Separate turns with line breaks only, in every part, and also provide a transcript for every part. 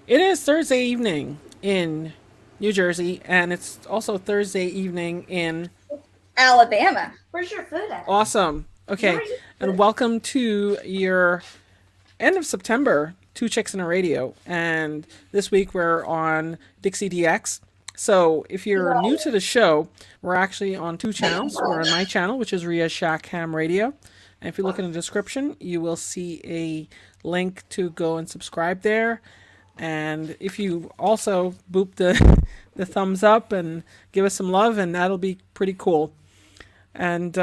It is Thursday evening in New Jersey, and it's also Thursday evening in
Alabama. Where's your food at?
Awesome.
You
Okay,
already
and
food.
welcome to your end of September Two Chicks in a Radio. And this week we're on DixieDX. So if you're new to the show, we're actually on two channels. We're on my channel, which is Ria's Shack Ham Radio. And if you look in the description, you will see a link to go and subscribe there. And if you also boop the thumbs up and give us some love, and that'll be pretty cool. And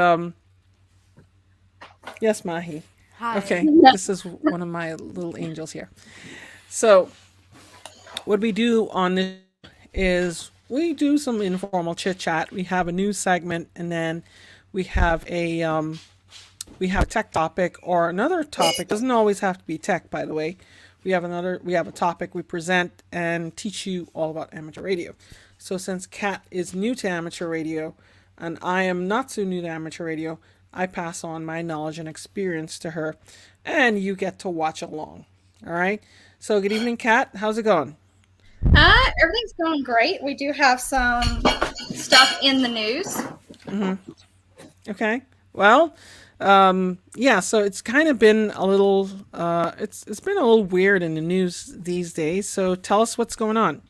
yes, Mahi.
Hi.
Okay, this is one of my little angels here. So what we do on this is we do some informal chit chat. We have a news segment, and then we have a tech topic or another topic. Doesn't always have to be tech, by the way. We have a topic we present and teach you all about amateur radio. So since Kat is new to amateur radio and I am not so new to amateur radio, I pass on my knowledge and experience to her, and you get to watch along. All right. So good evening, Kat. How's it going?
Everything's going great. We do have some stuff in the news.
Okay. Well, yeah. So it's kind of been a little. It's been a little weird in the news these days. So tell us what's going on.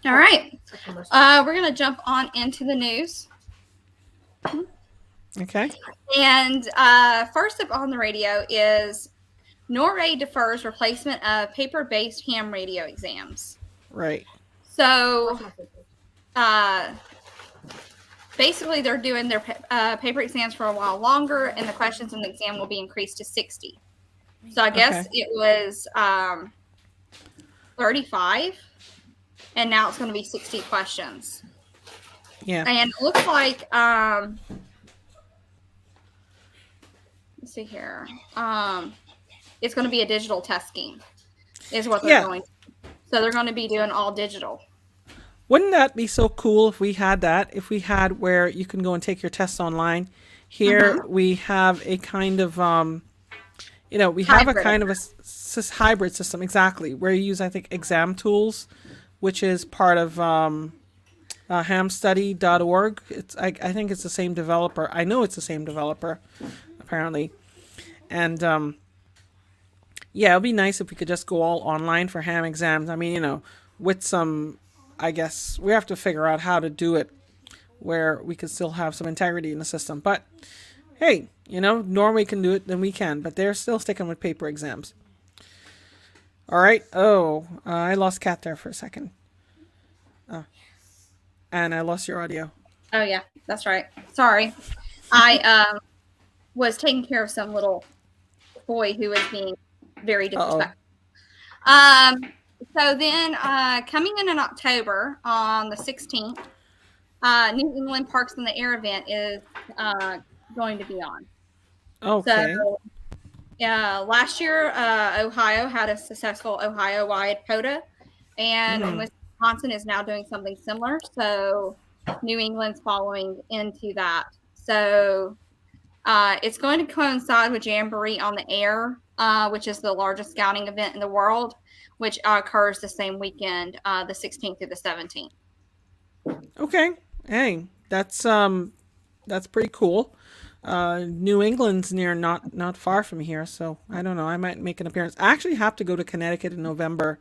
All right. We're going to jump on into the news.
Okay.
And first up on the radio is Norway defers replacement of paper-based ham radio exams.
Right.
So basically they're doing their paper exams for a while longer, and the questions in the exam will be increased to 60. So I guess it was 35, and now it's going to be 60 questions.
Yeah.
And it looks like, let's see here, it's going to be a digital test scheme is what they're going to. So they're going to be doing all digital.
Wouldn't that be so cool if we had that? If we had where you can go and take your tests online. Here we have a kind of, we have a kind of a hybrid system, exactly, where you use, I think, exam tools, which is part of hamstudy.org. I think it's the same developer. I know it's the same developer, apparently. And yeah, it'd be nice if we could just go all online for ham exams. I mean, with some, I guess we have to figure out how to do it where we could still have some integrity in the system. But hey, Norway can do it, then we can. But they're still sticking with paper exams. All right. Oh, I lost Kat there for a second. And I lost your audio.
Oh, yeah, that's right. Sorry. I was taking care of some little boy who was being very disrespectful. So then coming in October on the 16th, New England Parks in the Air event is going to be on.
Okay.
So last year, Ohio had a successful Ohio-wide POTA, and Wisconsin is now doing something similar. So New England's following into that. So it's going to coincide with Jamboree on the Air, which is the largest scouting event in the world, which occurs the same weekend, the 16th through the 17th.
Okay. Hey, that's pretty cool. New England's not far from here, so I don't know. I might make an appearance. I actually have to go to Connecticut in November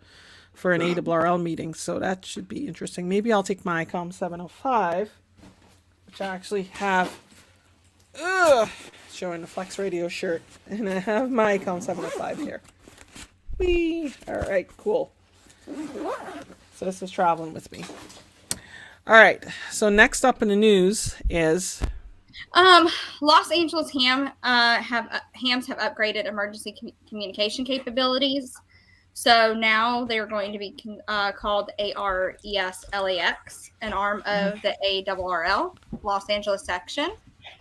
for an ARRL meeting, so that should be interesting. Maybe I'll take my COM 705, which I actually have showing the Flex Radio shirt, and I have my COM 705 here. Whee! All right, cool. So this is traveling with me. All right, so next up in the news is
Los Angeles hams have upgraded emergency communication capabilities. So now they're going to be called ARES-LAX, an arm of the ARRL, Los Angeles section.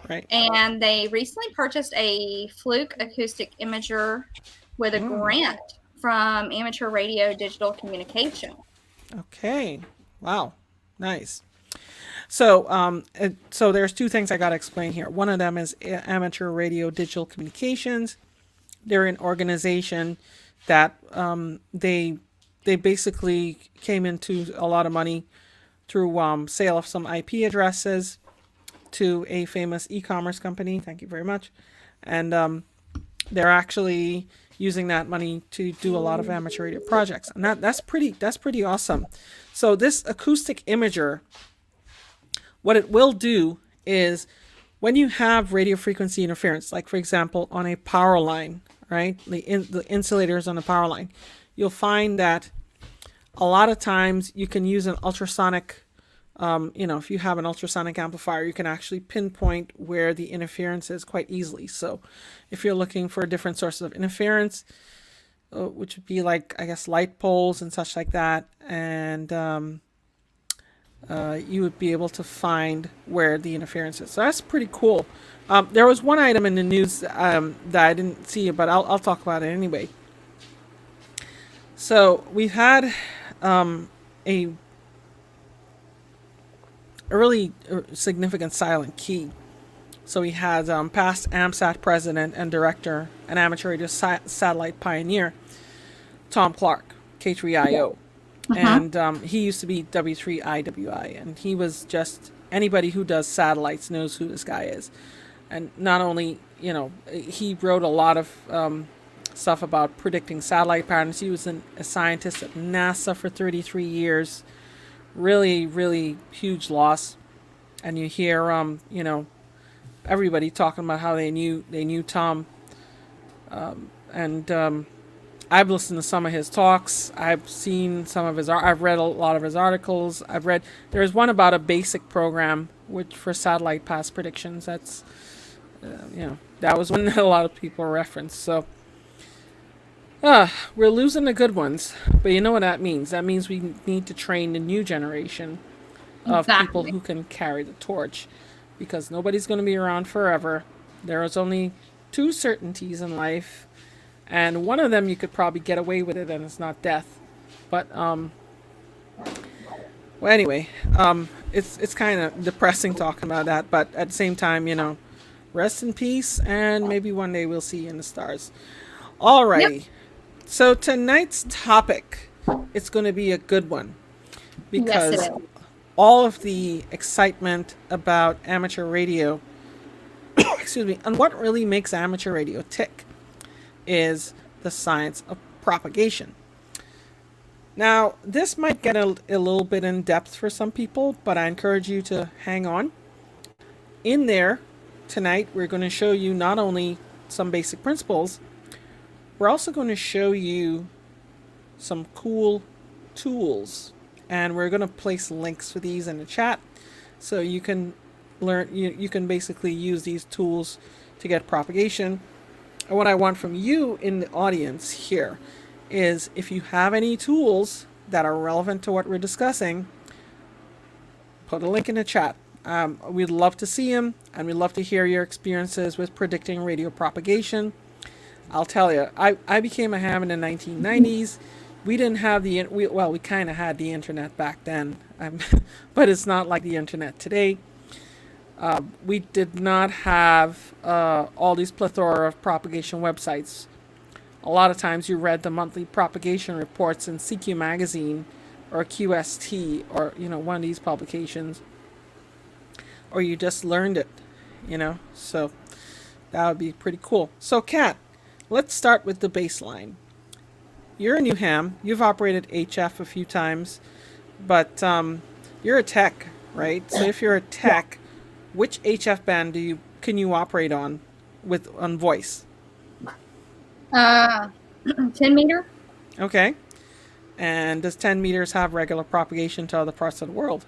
right.
And they recently purchased a Fluke acoustic imager with a grant from Amateur Radio Digital Communication.
Okay. Wow. Nice. So, so there's two things I got to explain here. One of them is Amateur Radio Digital Communications, They're an organization that they basically came into a lot of money through sale of some IP addresses to a famous e-commerce company. Thank you very much. And they're actually using that money to do a lot of amateur radio projects, and that's pretty awesome. So this acoustic imager, what it will do is when you have radio frequency interference, like for example on a power line, right, the insulators on the power line, you'll find that a lot of times you can use an ultrasonic, if you have an ultrasonic amplifier, you can actually pinpoint where the interference is quite easily. So if you're looking for different sources of interference, which would be like, I guess, light poles and such like that, and you would be able to find where the interference is. So that's pretty cool. There was one item in the news that I didn't see, but I'll talk about it anyway. So we've had a really significant silent key. So we had past AMSAT president and director and amateur radio satellite pioneer Tom Clark, K3IO. And he used to be W3IWI, and he was just, anybody who does satellites knows who this guy is. And not only, he wrote a lot of stuff about predicting satellite patterns. He was a scientist at NASA for 33 years. Really, really huge loss. And you hear, everybody talking about how they knew Tom. I've listened to some of his talks. I've seen some of I've read a lot of his articles. There's one about a basic program for satellite path predictions. That's, that was one that a lot of people referenced. So, we're losing the good ones, but you know what that means? That means we need to train the new generation of people who can carry the torch, because nobody's going to be around forever. There is only two certainties in life, and one of them you could probably get away with it, and it's not death. But well, anyway, it's kind of depressing talking about that, but at the same time, rest in peace, and maybe one day we'll see you in the stars. Alrighty. Yep. So tonight's topic, it's going to be a good one, because all of the excitement about amateur radio, excuse me, and what really makes amateur radio tick is the science of propagation. Now, this might get a little bit in depth for some people, but I encourage you to hang on. In there, tonight, we're going to show you not only some basic principles, we're also going to show you some cool tools, and we're going to place links for these in the chat so you can learn, you can basically use these tools to get propagation. And what I want from you in the audience here is, if you have any tools that are relevant to what we're discussing, put a link in the chat. We'd love to see them, and we'd love to hear your experiences with predicting radio propagation. I'll tell you, I became a ham in the 1990s. We didn't have we kind of had the internet back then, but it's not like the internet today. We did not have all these plethora of propagation websites. A lot of times you read the monthly propagation reports in CQ Magazine or QST or, one of these publications, or you just learned it, so that would be pretty cool. So, Kat, let's start with the baseline. You're a new ham. You've operated HF a few times, but you're a tech, right? So if you're a tech, which HF band can you operate on voice?
10 meter.
Okay. And does 10 meters have regular propagation to other parts of the world?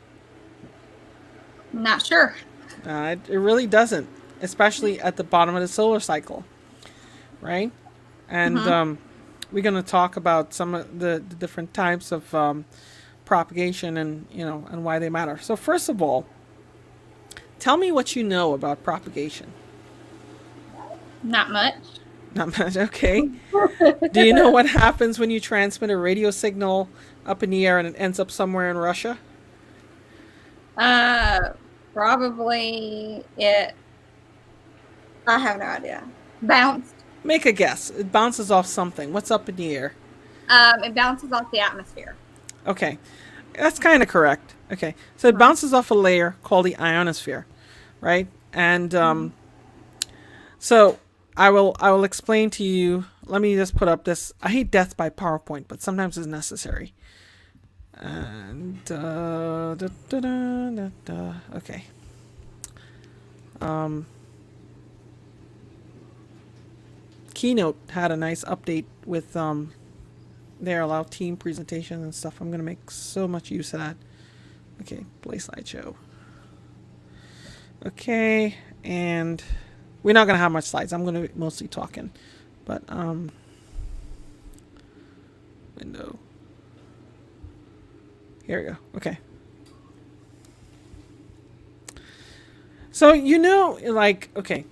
Not sure.
It really doesn't, especially at the bottom of the solar cycle, right? And we're going to talk about some of the different types of propagation and, and why they matter. So first of all, tell me what you know about propagation.
Not much.
Not much, okay. Do you know what happens when you transmit a radio signal up in the air and it ends up somewhere in Russia?
Probably I have no idea. Bounced.
Make a guess. It bounces off something. What's up in the air?
It bounces off the atmosphere.
Okay, that's kind of correct. Okay, so it
Right.
bounces off a layer called the ionosphere, right? And
Mhm.
so I will explain to you. Let me just put up this. I hate death by PowerPoint, but sometimes it's necessary. And okay. Um, Keynote had a nice update with their allow team presentation and stuff. I'm gonna make so much use of that. Okay, play slideshow. Okay, and we're not gonna have much slides. I'm gonna be mostly talking, but window. Here we go. Okay. So like, okay,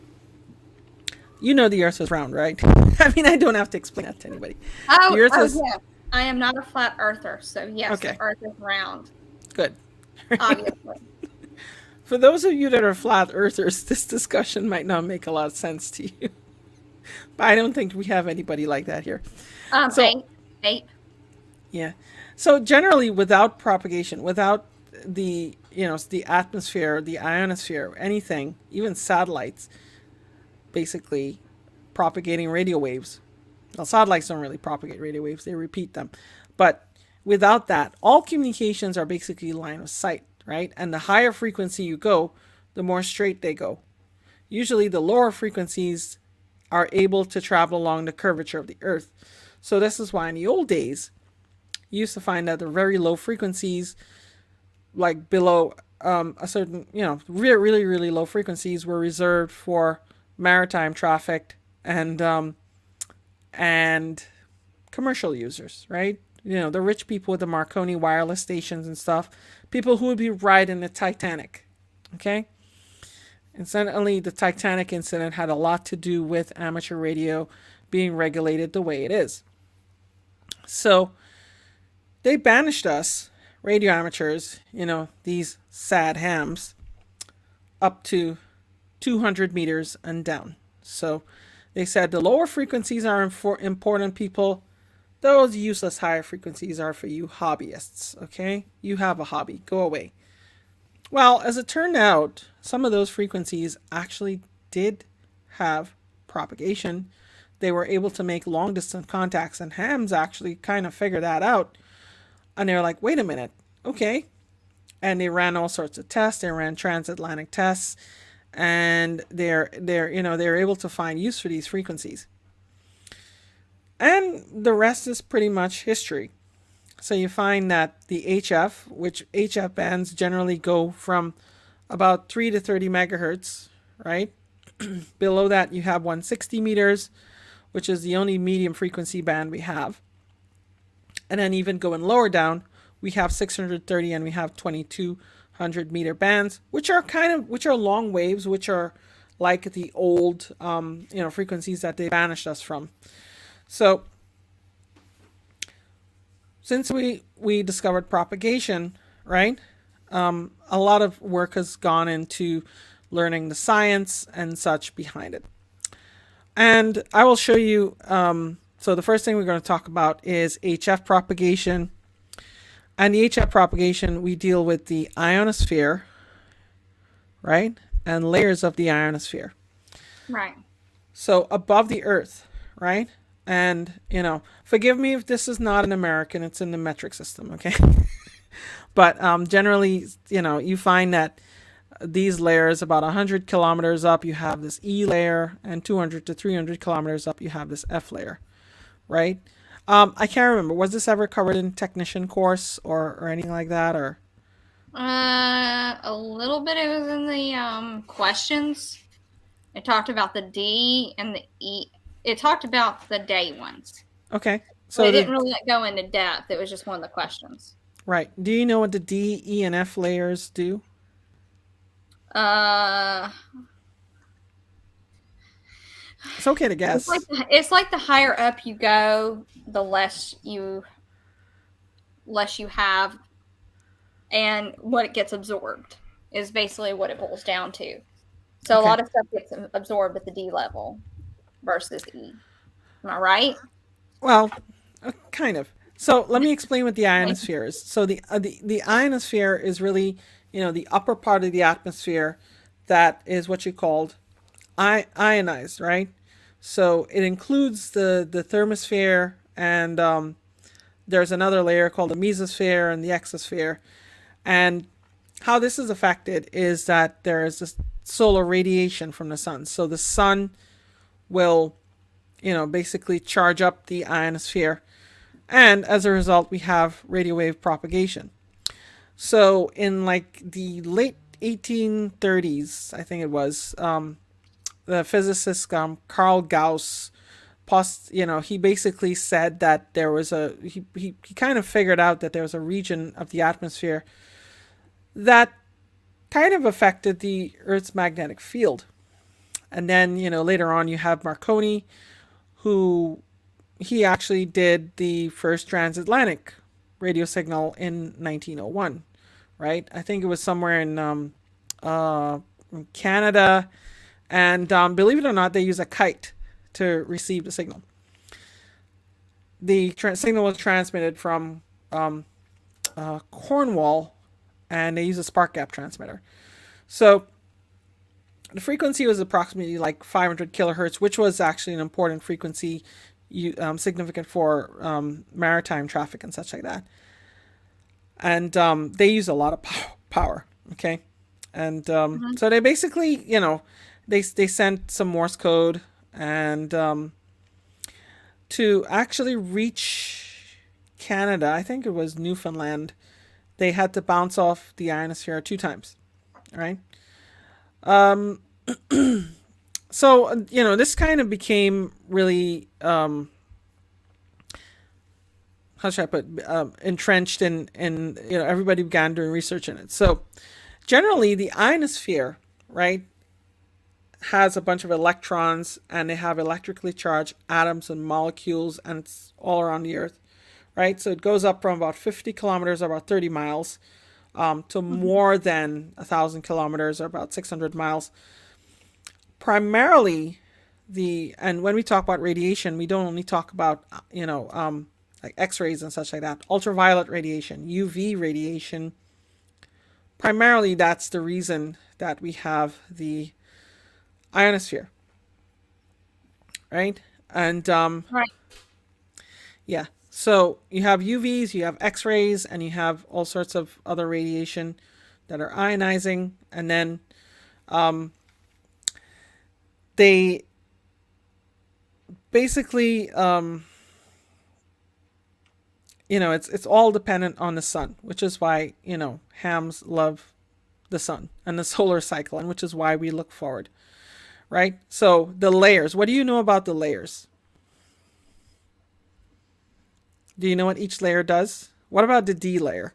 the Earth is round, right? I mean, I don't have to explain that to anybody. The Earth
Oh
is
yeah. I am not a flat earther, so yes, the
okay.
Earth is round,
Good.
obviously.
For those of you that are flat earthers, this discussion might not make a lot of sense to you. But I don't think we have anybody like that here. So,
Eight, eight.
yeah. So generally without propagation, without the atmosphere, the ionosphere, anything, even satellites basically propagating radio waves. Well, satellites don't really propagate radio waves, they repeat them. But without that, all communications are basically line of sight, right? And the higher frequency you go, the more straight they go. Usually the lower frequencies are able to travel along the curvature of the Earth. So this is why in the old days, you used to find that the very low frequencies, like below a certain, really, really, really low frequencies, were reserved for maritime traffic and commercial users, right? The rich people with the Marconi wireless stations and stuff, people who would be riding the Titanic, okay? Incidentally, the Titanic incident had a lot to do with amateur radio being regulated the way it is. So they banished us, radio amateurs, these sad hams, up to 200 meters and down. So they said the lower frequencies are important, people. Those useless higher frequencies are for you hobbyists, okay? You have a hobby. Go away. Well, as it turned out, some of those frequencies actually did have propagation. They were able to make long distance contacts, and hams actually kind of figured that out. And they were like, wait a minute, okay. And they ran all sorts of tests. They ran transatlantic tests, and they're able to find use for these frequencies. And the rest is pretty much history. So you find that the HF, which HF bands generally go from about 3 to 30 megahertz, right? Below that, you have 160 meters, which is the only medium frequency band we have. And then even going lower down, we have 630 and we have 2200 meter bands, which are long waves, which are like the old frequencies that they banished us from. So since we discovered propagation, right? A lot of work has gone into learning the science and such behind it. And I will show you. So the first thing we're going to talk about is HF propagation. And the HF propagation, we deal with the ionosphere, right? And layers of the ionosphere.
Right.
So above the Earth, right? And, forgive me if this is not an American, it's in the metric system, okay? But generally, you find that these layers, about 100 kilometers up, you have this E layer, and 200 to 300 kilometers up, you have this F layer, right? I can't remember. Was this ever covered in technician course or anything like that, or?
A little bit. It was in the questions. It talked about the D and the E. It talked about the day ones.
Okay.
So
So
it didn't really go into depth. It was just one of the questions.
right. Do you know what the D, E, and F layers do?
Uh,
It's okay to
it's
guess.
like the higher up you go, the less you have, and what it gets absorbed is basically what it boils down to. So a
Okay.
lot of stuff gets absorbed at the D level. versus E. Am I right?
Well, kind of. So let me explain what the ionosphere is. So the ionosphere is really, the upper part of the atmosphere that is what you called ionized, right? So it includes the thermosphere, and there's another layer called the mesosphere and the exosphere. And how this is affected is that there is this solar radiation from the sun. So the sun will, basically charge up the ionosphere. And as a result, we have radio wave propagation. So in like the late 1830s, I think it was, the physicist Carl Gauss, he basically said that there was he kind of figured out that there was a region of the atmosphere that kind of affected the Earth's magnetic field. And then, later on you have Marconi, who he actually did the first transatlantic radio signal in 1901, right? I think it was somewhere in Canada. And believe it or not, they use a kite to receive the signal. The signal was transmitted from Cornwall, and they use a spark gap transmitter. So the frequency was approximately like 500 kilohertz, which was actually an important frequency, significant for maritime traffic and such like that. And they use a lot of power. Okay, and so they basically, they sent some Morse code, and to actually reach Canada, I think it was Newfoundland, they had to bounce off the ionosphere 2 times. All right. So, this kind of became really, how should I put, entrenched in, everybody began doing research in it. So generally the ionosphere, right, has a bunch of electrons, and they have electrically charged atoms and molecules, and it's all around the Earth, right? So it goes up from about 50 kilometers, or about 30 miles, to more than 1,000 kilometers, or about 600 miles. Primarily, and when we talk about radiation, we don't only talk about, like X-rays and such like that. Ultraviolet radiation, UV radiation. Primarily, that's the reason that we have the ionosphere, right? And
Right.
yeah, so you have UVs, you have X-rays, and you have all sorts of other radiation that are ionizing. And then they basically, it's all dependent on the sun, which is why, hams love the sun and the solar cycle, and which is why we look forward, right? So the layers, what do you know about the layers? Do you know what each layer does? What about the D layer?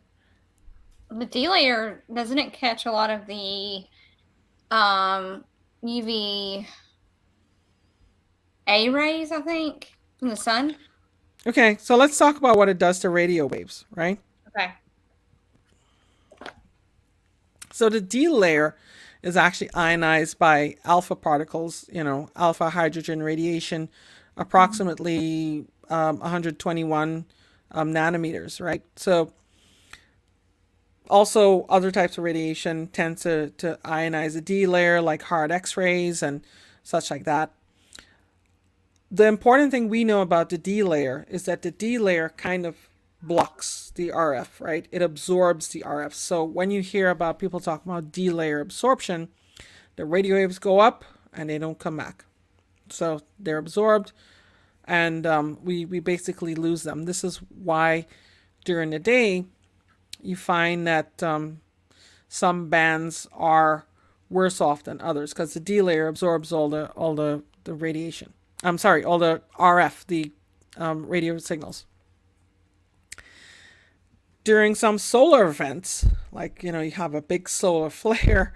The D layer, doesn't it catch a lot of the UV A rays, I think, from the sun?
Okay, so let's talk about what it does to radio waves, right?
Okay.
So the D layer is actually ionized by alpha particles, alpha hydrogen radiation, approximately 121 nanometers, right? So also other types of radiation tend to ionize the D layer, like hard X-rays and such like that. The important thing we know about the D layer is that the D layer kind of blocks the RF, right? It absorbs the RF. So when you hear about people talking about D layer absorption, the radio waves go up and they don't come back. So they're absorbed, and we basically lose them. This is why during the day you find that some bands are worse off than others, because the D layer absorbs all the radiation. I'm sorry, all the RF, the radio signals. During some solar events, like, you have a big solar flare,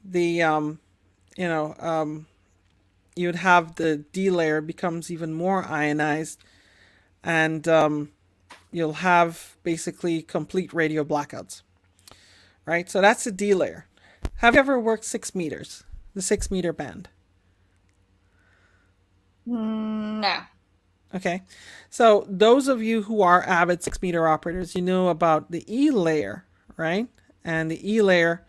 the you'd have the D layer becomes even more ionized, and you'll have basically complete radio blackouts, right? So that's the D layer. Have you ever worked 6 meters, the 6 meter band?
No.
Okay. So those of you who are avid 6 meter operators, you know about the E layer, right? And the E layer.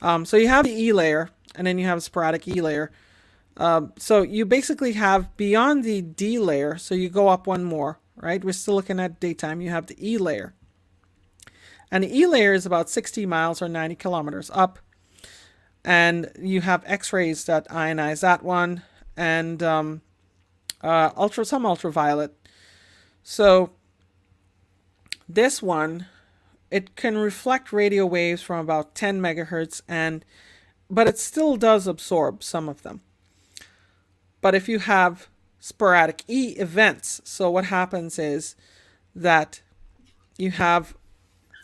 So you have the E layer, and then you have sporadic E layer. So you basically have beyond the D layer, so you go up one more, right? We're still looking at daytime. You have the E layer. And the E layer is about 60 miles or 90 kilometers up. And you have X-rays that ionize that one, and some ultraviolet. So this one, it can reflect radio waves from about 10 megahertz, but it still does absorb some of them. But if you have sporadic E events, so what happens is that you have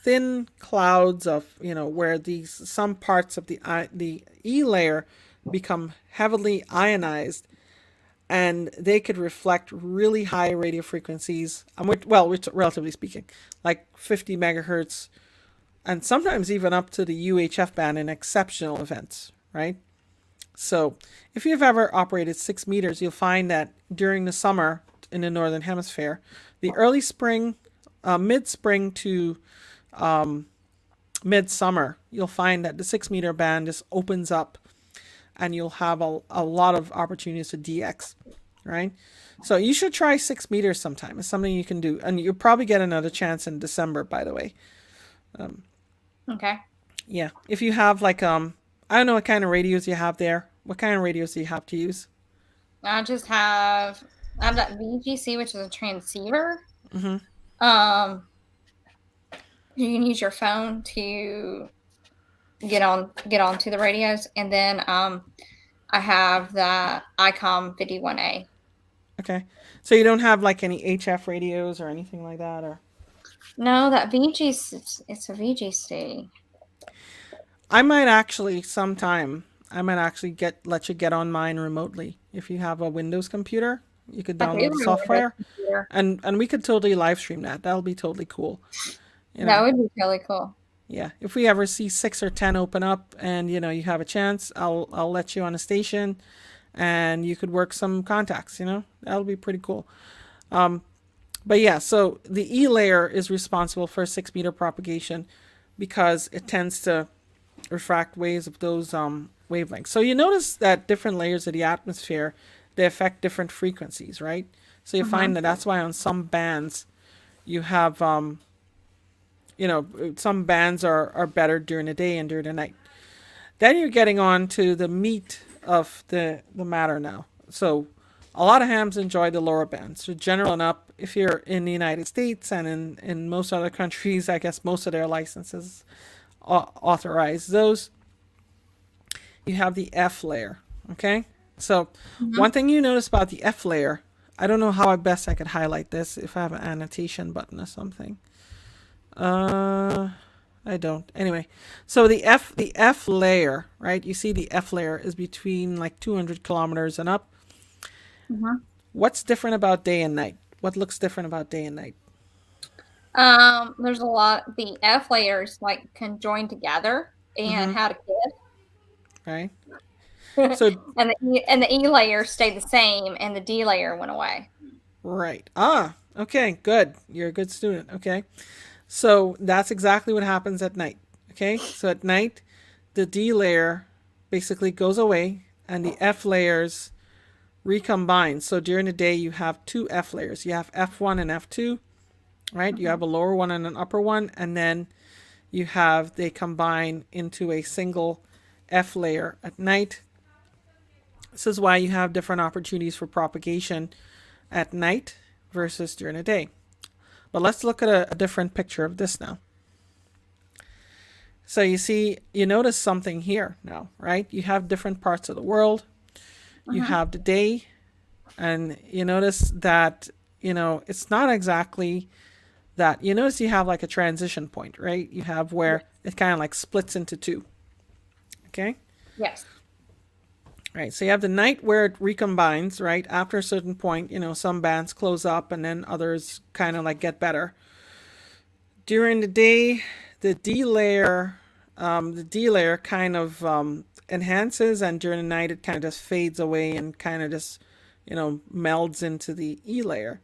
thin clouds of, where some parts of the E layer become heavily ionized, and they could reflect really high radio frequencies. Relatively speaking, like 50 megahertz, and sometimes even up to the UHF band in exceptional events, right? So if you've ever operated 6 meters, you'll find that during the summer in the northern hemisphere, the early spring, mid-spring to midsummer, you'll find that the 6 meter band just opens up, and you'll have a lot of opportunities to DX, right? So you should try 6 meters sometime. It's something you can do, and you'll probably get another chance in December, by the way.
Okay.
Yeah, if you have I don't know what kind of radios you have there. What kind of radios do you have to use?
I have that VGC, which is a transceiver.
Mm-hmm.
You can use your phone to get onto the radios, and then I have the ICOM 51A.
Okay, so you don't have any HF radios or anything like that, or?
No, that VGC, it's a VGC.
I might actually let you get on mine remotely if you have a Windows computer. You could download the software, and we could totally live stream that. That'll be totally cool.
That would be really cool.
Yeah, if we ever see 6 or 10 open up, and you have a chance, I'll let you on a station, and you could work some contacts. That'll be pretty cool. But yeah, so the E layer is responsible for 6 meter propagation because it tends to refract waves of those wavelengths. So you notice that different layers of the atmosphere, they affect different frequencies, right? So you find that that's why on some bands you have some bands are better during the day and during the night. Then you're getting on to the meat of the matter now. So a lot of hams enjoy the lower bands. So general and up, if you're in the United States and in most other countries, I guess most of their licenses authorize those. You have the F layer, okay? So one thing you notice about the F layer, I don't know how best I could highlight this, if I have an annotation button or something. I don't. Anyway, so the F layer, right? You see the F layer is between 200 kilometers and up. What's different about day and night? What looks different about day and night?
There's a lot. The F layers can join together and had a kid.
Right. So
and the E layer stayed the same, and the D layer went away.
Right. Okay, good. You're a good student. Okay. So that's exactly what happens at night. Okay. So at night, the D layer basically goes away, and the F layers recombine. So during the day, you have two F layers. You have F1 and F2, right? You have a lower one and an upper one, and then they combine into a single F layer at night. This is why you have different opportunities for propagation at night versus during the day. But let's look at a different picture of this now. So you notice something here now, right? You have different parts of the world. You have the day, and you notice that, it's not exactly that. You notice you have a transition point, right? You have where it kind of splits into two. Okay?
Yes.
Right. So you have the night where it recombines, right? After a certain point, some bands close up and then others kind of get better. During the day, the D layer kind of enhances, and during the night it kind of just fades away and kind of just melds into the E layer.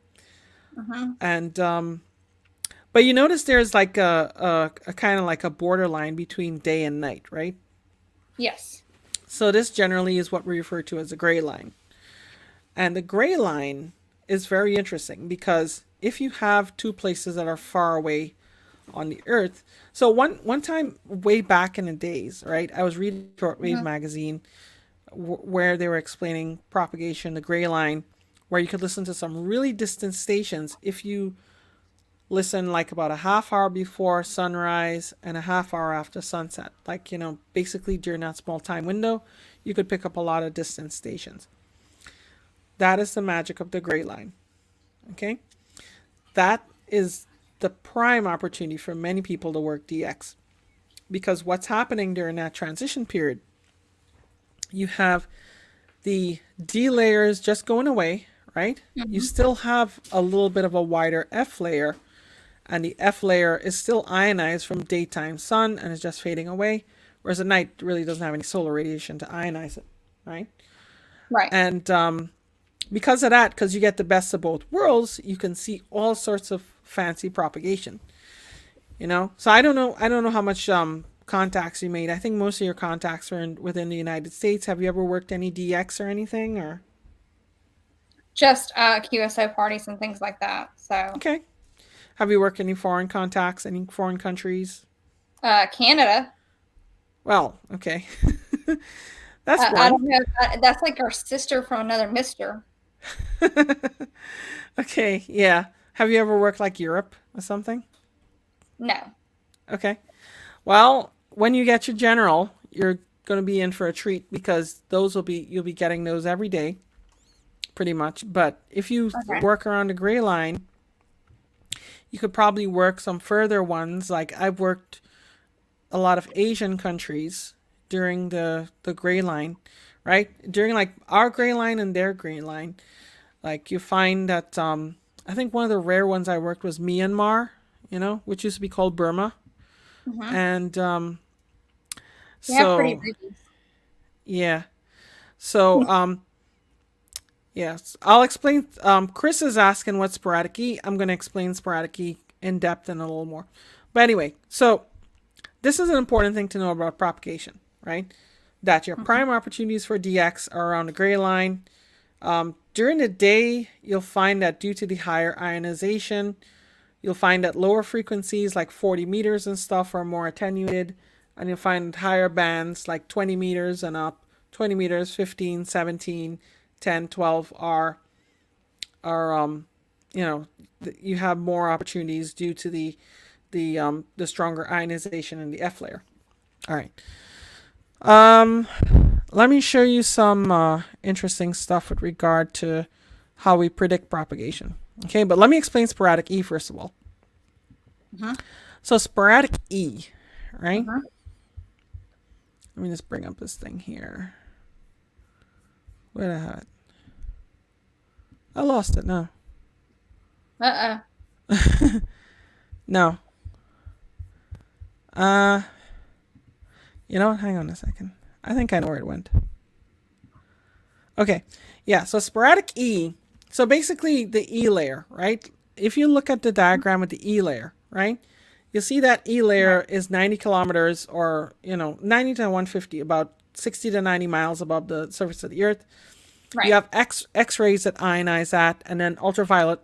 Mm-hmm.
And but you notice there's like a kind of like a borderline between day and night, right?
Yes.
So this generally is what we refer to as a gray line. And the gray line is very interesting because if you have two places that are far away on the earth. So one time way back in the days, right? I was reading Shortwave
Mm-hmm.
magazine where they were explaining propagation, the gray line, where you could listen to some really distant stations if you listen like about a half hour before sunrise and a half hour after sunset. Like, basically during that small time window, you could pick up a lot of distant stations. That is the magic of the gray line. Okay? That is the prime opportunity for many people to work DX. Because what's happening during that transition period, you have the D layers just going away, right?
Mm-hmm.
You still have a little bit of a wider F layer, and the F layer is still ionized from daytime sun and is just fading away, whereas the night really doesn't have any solar radiation to ionize it, right?
Right.
And because of that, because you get the best of both worlds, you can see all sorts of fancy propagation. So I don't know how much contacts you made. I think most of your contacts are within the United States. Have you ever worked any DX or anything, or?
Just QSO parties and things like that. So
Okay. Have you worked any foreign contacts, any foreign countries?
Canada.
Well, okay. That's
I
one.
don't know. That's like our sister from another mister.
Okay, yeah. Have you ever worked like Europe or something?
No.
Okay. Well, when you get your general, you're going to be in for a treat because you'll be getting those every day, pretty much. But if you work around the gray line, you could probably work some further ones. Like I've worked a lot of Asian countries during the gray line, right? During like our gray line and their gray line. Like you find that I think one of the rare ones I worked was Myanmar, which used to be called Burma.
Mm-hmm.
And
Yeah, pretty
so
big.
yeah. So yes, I'll explain. Chris is asking what sporadic E. I'm going to explain sporadic E in depth and a little more. But anyway, so this is an important thing to know about propagation, right? That your prime opportunities for DX are around the gray line. During the day, you'll find that due to the higher ionization, you'll find that lower frequencies like 40 meters and stuff are more attenuated. And you'll find higher bands like 20 meters and up, 20 meters, 15, 17, 10, 12 are you have more opportunities due to the stronger ionization in the F layer. All right. Let me show you some interesting stuff with regard to how we predict propagation. Okay, but let me explain sporadic E first of all.
Mm-hmm.
So sporadic E, right?
Mm-hmm.
Let me just bring up this thing here. Where the heck? I lost it now. No. You know what? Hang on a second. I think I know where it went. Okay. Yeah, so sporadic E. So basically the E layer, right? If you look at the diagram with the E layer, right? You'll see that E layer is 90 kilometers or, 90 to 150, about 60 to 90 miles above the surface of the earth.
Right.
You have X-rays that ionize that, and then ultraviolet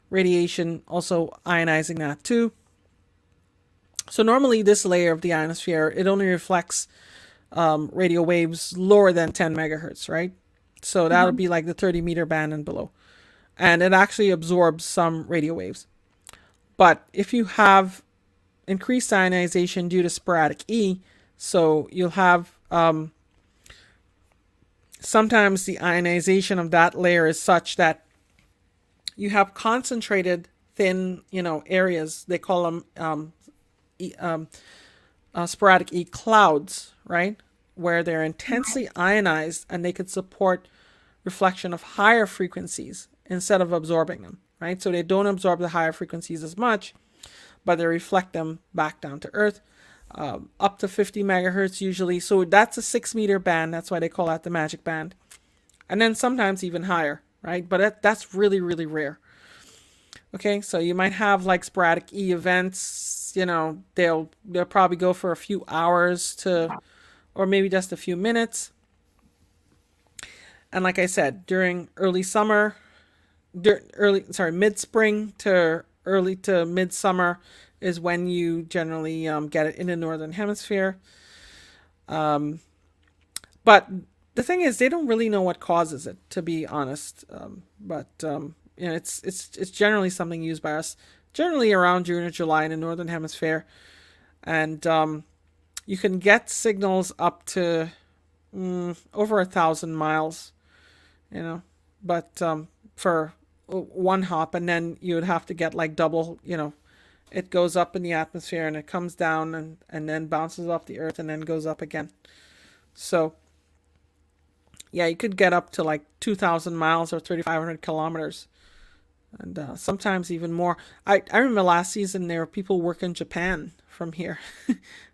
radiation also ionizing that too. So normally this layer of the ionosphere, it only reflects radio waves lower than 10 megahertz, right? So that would be like the 30-meter band and below. And it actually absorbs some radio waves. But if you have increased ionization due to sporadic E, so you'll have sometimes the ionization of that layer is such that you have concentrated thin, areas. They call them sporadic E clouds, right? Where they're intensely ionized and they could support reflection of higher frequencies instead of absorbing them, right? So they don't absorb the higher frequencies as much, but they reflect them back down to Earth, up to 50 megahertz usually. So that's a 6-meter band. That's why they call that the magic band. and then sometimes even higher, right? But that's really, really rare. Okay, so you might have like sporadic E events. They'll probably go for a few hours to, or maybe just a few minutes. And like I said, during early summer, mid spring to early to midsummer is when you generally get it in the northern hemisphere. Um, but the thing is, they don't really know what causes it, to be honest. But it's generally something used by us, generally around June or July in the northern hemisphere, and you can get signals up to over 1,000 miles. But for one hop, and then you would have to get like double. It goes up in the atmosphere and it comes down and then bounces off the earth and then goes up again. So yeah, you could get up to like 2,000 miles or 3,500 kilometers, and sometimes even more. I remember last season there were people working Japan from here.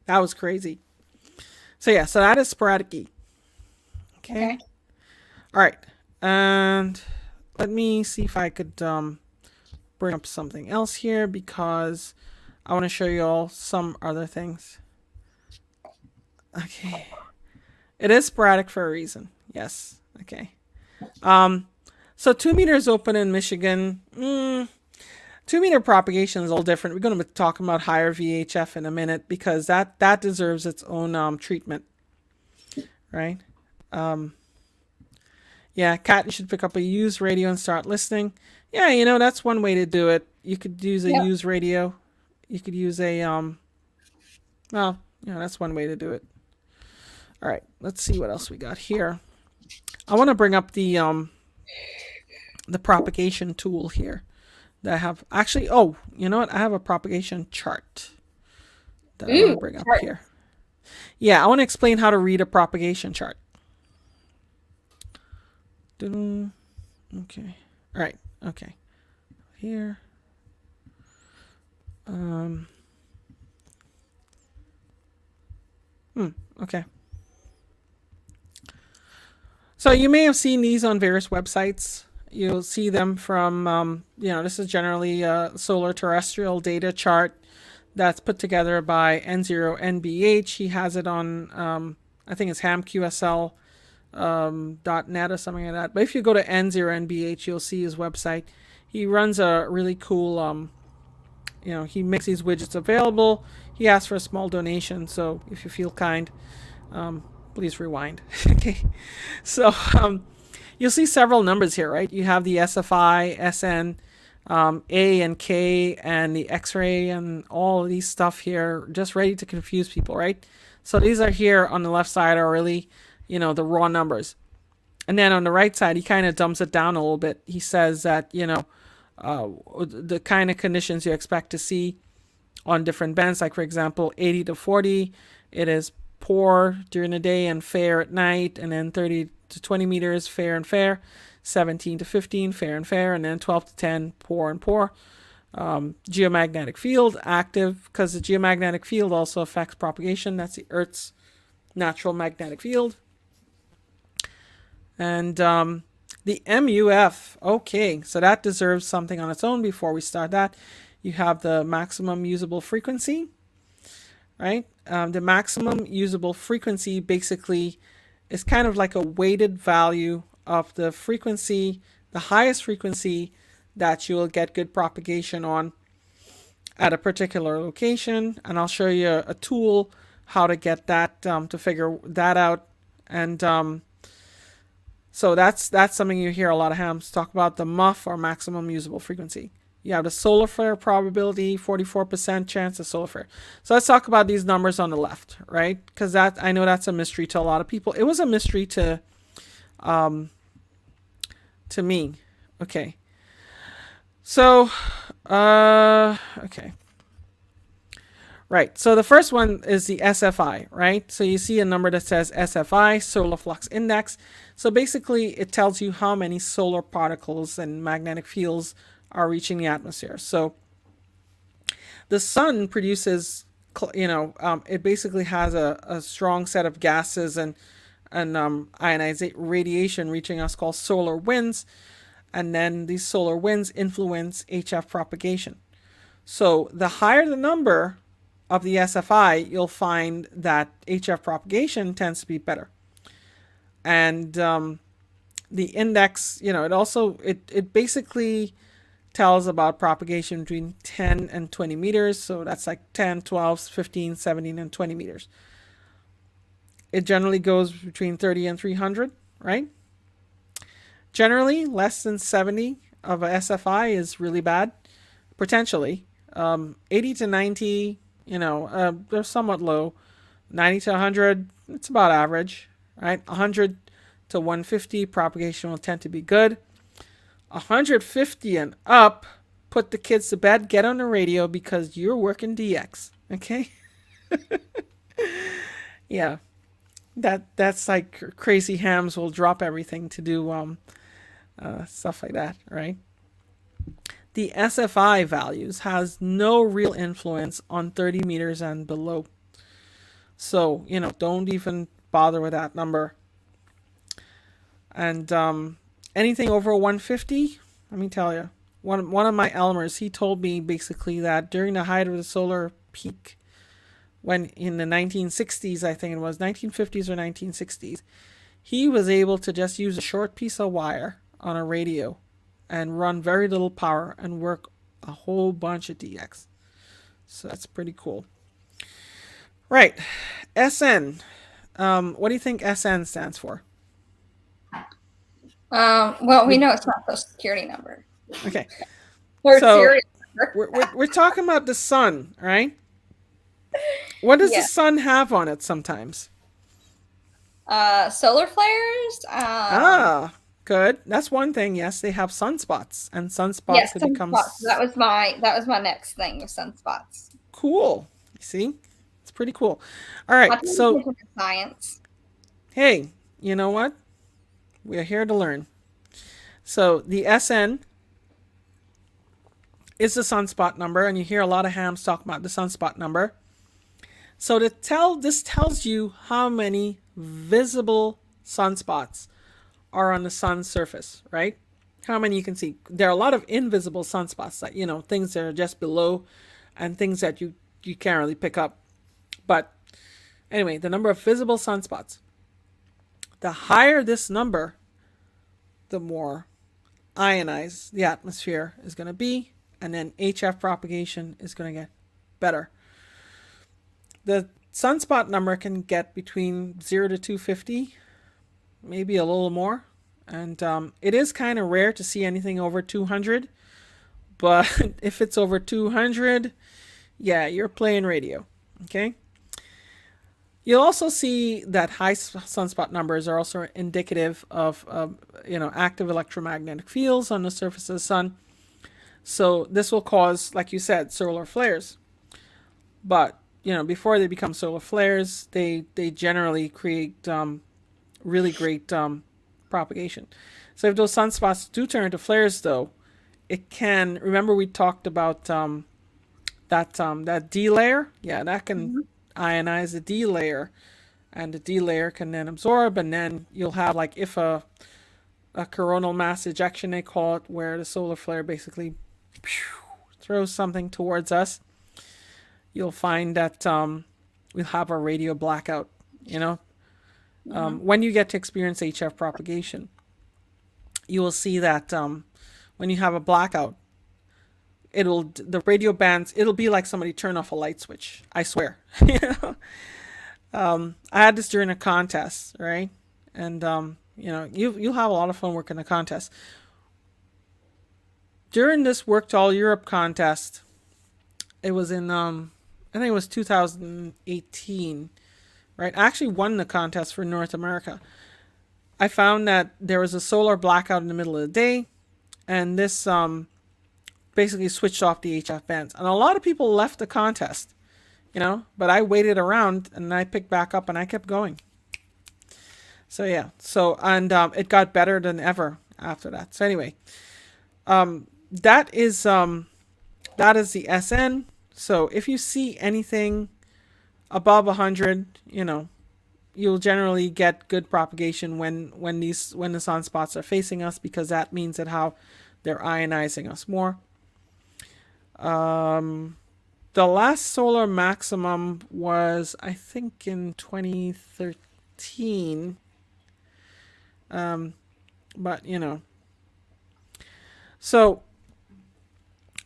That was crazy. So yeah, so that is sporadic E. Okay. All right. And let me see if I could bring up something else here, because I want to show you all some other things. Okay. It is sporadic for a reason. Yes. Okay. So 2 meters open in Michigan. 2 meter propagation is all different. We're going to be talking about higher VHF in a minute, because that deserves its own treatment, right? Yeah, Kat, you should pick up a used radio and start listening. Yeah, that's one way to do it. You could use a used radio. You could use a well, that's one way to do it. All right, let's see what else we got here. I want to bring up the propagation tool here that I have. Actually, oh, you know what? I have a propagation chart that I want to bring up here. Yeah, I want to explain how to read a propagation chart. Okay. All right. Okay. Here. Okay. So you may have seen these on various websites. You'll see them from, this is generally a solar terrestrial data chart that's put together by N0NBH. He has it on, I think it's hamqsl.net or something like that. But if you go to N0NBH, you'll see his website. He runs a really cool, he makes these widgets available. He asks for a small donation, so if you feel kind, please rewind. Okay, so you'll see several numbers here, right? You have the SFI, SN, A and K, and the X-ray, and all of these stuff here, just ready to confuse people, right? So these are here on the left side are really, the raw numbers. And then on the right side, he kind of dumps it down a little bit. He says that, the kind of conditions you expect to see on different bands, like for example, 80 to 40, it is poor during the day and fair at night, and then 30 to 20 meters, fair and fair, 17 to 15, fair and fair, and then 12 to 10, poor and poor. Geomagnetic field, active, because the geomagnetic field also affects propagation. That's the Earth's natural magnetic field. And the MUF, okay, so that deserves something on its own before we start that. You have the maximum usable frequency, right? The maximum usable frequency basically is kind of like a weighted value of the frequency, the highest frequency that you will get good propagation on at a particular location. And I'll show you a tool how to get that, to figure that out. And so that's something you hear a lot of hams talk about, the MUF, or maximum usable frequency. You have the solar flare probability, 44% chance of solar flare. So let's talk about these numbers on the left, right? Because I know that's a mystery to a lot of people. It was a mystery to me. Okay. So, okay. Right, so the first one is the SFI, right? So you see a number that says SFI, solar flux index. So basically it tells you how many solar particles and magnetic fields are reaching the atmosphere. So the sun produces, it basically has a strong set of gases and ionized radiation reaching us called solar winds, and then these solar winds influence HF propagation. So the higher the number of the SFI, you'll find that HF propagation tends to be better. And the index, it basically tells about propagation between 10 and 20 meters. So that's like 10, 12, 15, 17, and 20 meters. It generally goes between 30 and 300, right? Generally, less than 70 of a SFI is really bad, potentially. 80 to 90, they're somewhat low. 90 to 100, it's about average, right? 100 to 150, propagation will tend to be good. 150 and up, put the kids to bed, get on the radio because you're working DX, okay? Yeah, that's like crazy hams will drop everything to do stuff like that, right? The SFI values has no real influence on 30 meters and below. So, don't even bother with that number. And anything over 150, let me tell you, one of my Elmers, he told me basically that during the height of the solar peak, when in the 1960s, I think it was 1950s or 1960s, he was able to just use a short piece of wire on a radio and run very little power and work a whole bunch of DX. So that's pretty cool. Right. SN. What do you think SN stands for?
Well, we know it's not Social Security number.
Okay.
Or
So
serial number.
we're talking about the sun, right? What does the sun have on it sometimes?
Solar flares.
Good. That's one thing. Yes, they have sunspots, and sunspots
Yes,
could
sunspots.
become
That was my next thing with sunspots.
cool. You see, it's pretty cool. All right. So
science.
hey, you know what? We're here to learn. So the SN is the sunspot number, and you hear a lot of hams talk about the sunspot number. So this tells you how many visible sunspots are on the sun's surface, right? How many you can see. There are a lot of invisible sunspots, like, things that are just below and things that you can't really pick up. But anyway, the number of visible sunspots. The higher this number, the more ionized the atmosphere is going to be, and then HF propagation is going to get better. The sunspot number can get between 0 to 250, maybe a little more. And it is kind of rare to see anything over 200. But if it's over 200, yeah, you're playing radio. Okay? You'll also see that high sunspot numbers are also indicative of active electromagnetic fields on the surface of the sun. So this will cause, like you said, solar flares. But before they become solar flares, they generally create really great propagation. So if those sunspots do turn into flares, though, it can. Remember we talked about that D layer? Yeah, that can ionize the D layer, and the D layer can then absorb, and then you'll have, like, if a coronal mass ejection, they call it, where the solar flare basically throws something towards us. You'll find that we'll have a radio blackout. When you get to experience HF propagation, you will see that when you have a blackout, the radio bands, it'll be like somebody turned off a light switch. I swear. I had this during a contest, right? And you'll have a lot of fun working a contest. During this Work to All Europe contest, it was in I think it was 2018, right? I actually won the contest for North America. I found that there was a solar blackout in the middle of the day, and this basically switched off the HF bands. And a lot of people left the contest, but I waited around and I picked back up and I kept going. So yeah, it got better than ever after that. So anyway, that is the SN. So if you see anything above 100, you'll generally get good propagation when the sunspots are facing us, because that means that how they're ionizing us more. The last solar maximum was, I think, in 2013. But so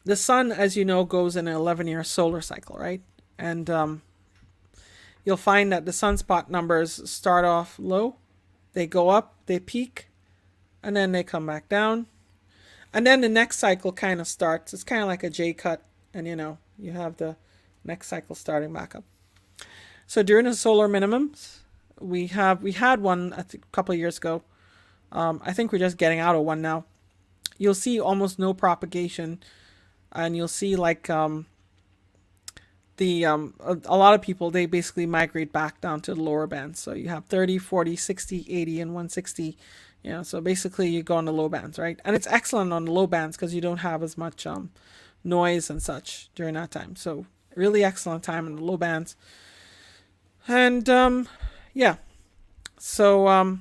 the sun, as you know, goes in an 11-year solar cycle, right? And you'll find that the sunspot numbers start off low, they go up, they peak, and then they come back down. And then the next cycle kind of starts. It's kind of like a J cut, and you have the next cycle starting back up. So during the solar minimums, we had one a couple of years ago. I think we're just getting out of one now. You'll see almost no propagation, and you'll see like a lot of people, they basically migrate back down to the lower bands. So you have 30, 40, 60, 80, and 160. So basically you go on the low bands, right? And it's excellent on the low bands because you don't have as much noise and such during that time. So really excellent time in the low bands. And yeah, so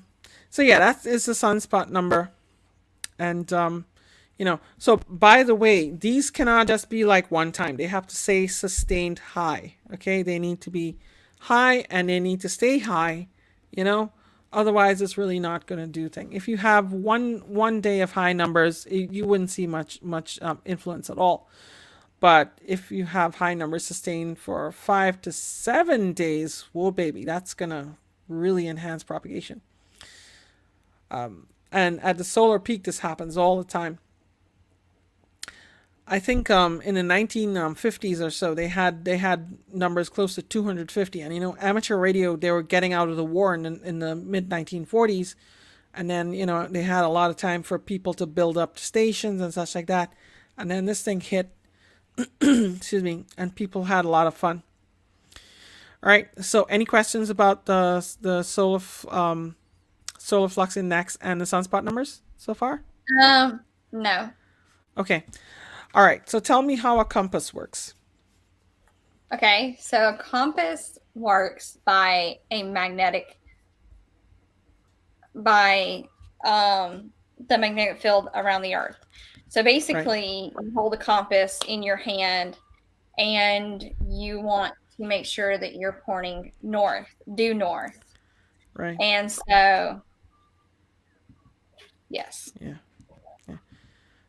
yeah, that is the sunspot number. And so by the way, these cannot just be like one time. They have to stay sustained high. Okay, they need to be high, and they need to stay high. Otherwise it's really not going to do thing. If you have one day of high numbers, you wouldn't see much influence at all. But if you have high numbers sustained for 5 to 7 days, whoa baby, that's gonna really enhance propagation. And at the solar peak, this happens all the time. I think in the 1950s or so, they had numbers close to 250. And amateur radio, they were getting out of the war in the mid 1940s, and then they had a lot of time for people to build up stations and such like that. And then this thing hit, excuse me, and people had a lot of fun. All right. So any questions about the solar flux index and the sunspot numbers so far?
No.
Okay. All right, so tell me how a compass works.
Okay, so a compass works by the magnetic field around the Earth. So basically, right, you hold a compass in your hand, and you want to make sure that you're pointing due north.
Right.
And so, yes.
Yeah.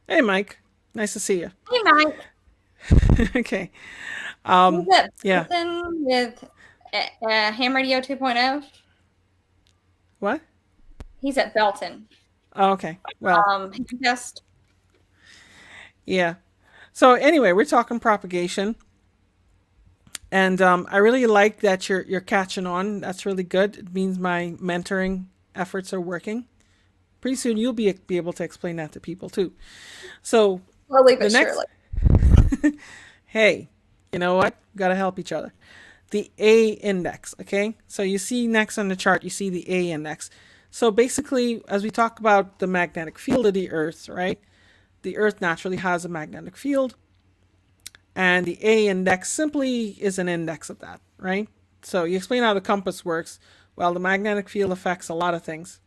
Hey, Mike. Nice to see you.
Hey, Mike.
Okay.
Yeah. With Ham Radio 2.0.
What?
He's at Belton.
Oh, okay. Well.
Just.
Yeah. So anyway, we're talking propagation, and I really like that you're catching on. That's really good. It means my mentoring efforts are working. Pretty soon you'll be able to explain that to people too. So.
Slowly but surely.
Hey, you know what? Got to help each other. The A index, okay? So you see next on the chart, you see the A index. So basically, as we talk about the magnetic field of the Earth, right? The Earth naturally has a magnetic field, and the A index simply is an index of that, right? So you explain how the compass works. Well, the magnetic field affects a lot of things.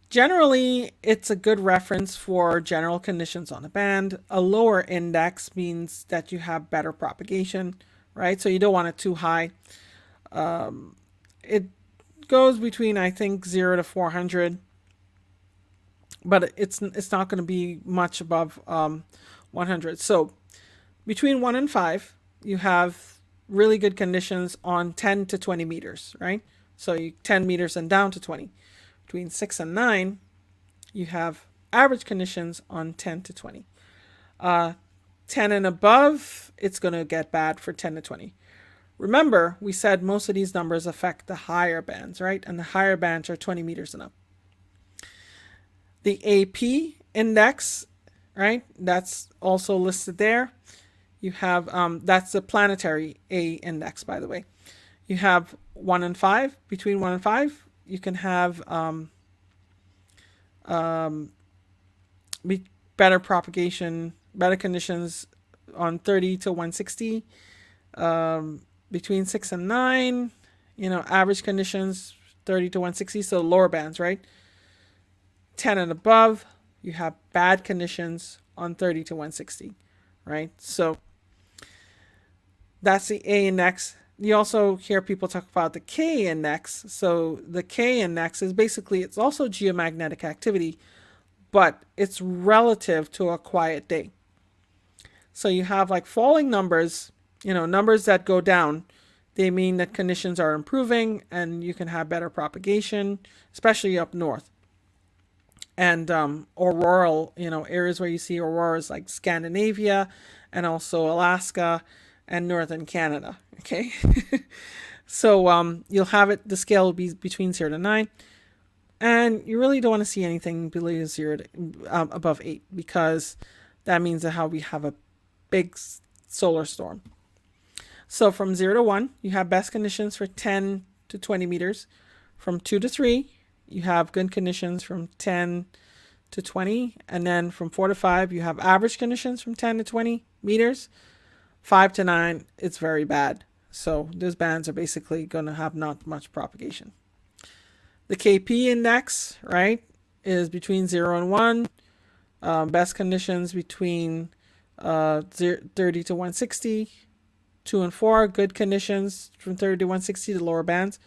Generally, it's a good reference for general conditions on a band. A lower index means that you have better propagation, right? So you don't want it too high. It goes between, I think, 0 to 400, but it's not going to be much above 100. So between 1 and 5, you have really good conditions on 10 to 20 meters, right? So 10 meters and down to 20. Between 6 and 9, you have average conditions on 10 to 20. 10 and above, it's going to get bad for 10 to 20. Remember, we said most of these numbers affect the higher bands, right? And the higher bands are 20 meters and up. The AP index, right? That's also listed there. You have, that's the planetary A index, by the way. You have 1 and 5, between 1 and 5. You can have better propagation, better conditions on 30 to 160. Between 6 and 9, average conditions 30 to 160, so lower bands, right? 10 and above, you have bad conditions on 30 to 160, right? So that's the A index. You also hear people talk about the K index. So the K index is basically, it's also geomagnetic activity, but it's relative to a quiet day. So you have like falling numbers, numbers that go down. They mean that conditions are improving and you can have better propagation, especially up north. And auroral, areas where you see auroras like Scandinavia and also Alaska and northern Canada. Okay. So you'll have it, the scale will be between 0 to 9. And you really don't want to see anything below 0 to, above 8, because that means that we have a big solar storm. So from 0 to 1, you have best conditions for 10 to 20 meters. From 2 to 3, you have good conditions from 10 to 20. And then from 4 to 5, you have average conditions from 10 to 20 meters. 5 to 9, it's very bad. So those bands are basically going to have not much propagation. The KP index, right, is between 0 and 1. Best conditions between 30 to 160. 2 and 4, good conditions from 30 to 160, the lower bands.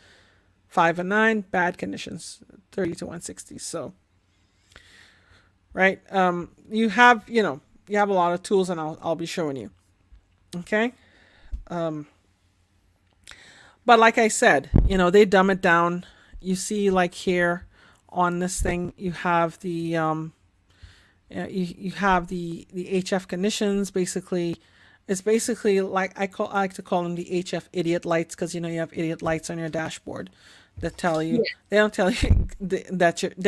5 and 9, bad conditions, 30 to 160. So, right, you have a lot of tools, and I'll be showing you. Okay. But like I said, they dumb it down. You see, like here on this thing, you have the you have the HF conditions. Basically, it's basically like I like to call them the HF idiot lights, because you have idiot lights on your dashboard that tell you. Yeah. They don't tell you they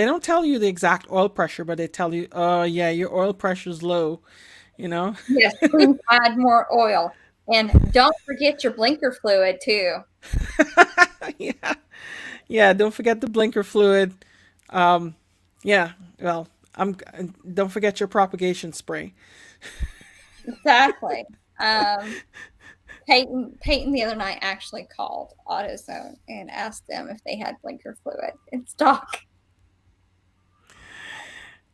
don't tell you the exact oil pressure, but they tell you, oh yeah, your oil pressure's low.
Yes, please add more oil, and don't forget your blinker fluid too.
Yeah. Don't forget the blinker fluid. Yeah. Well, don't forget your propagation spray.
Exactly. Peyton the other night actually called AutoZone and asked them if they had blinker fluid in stock.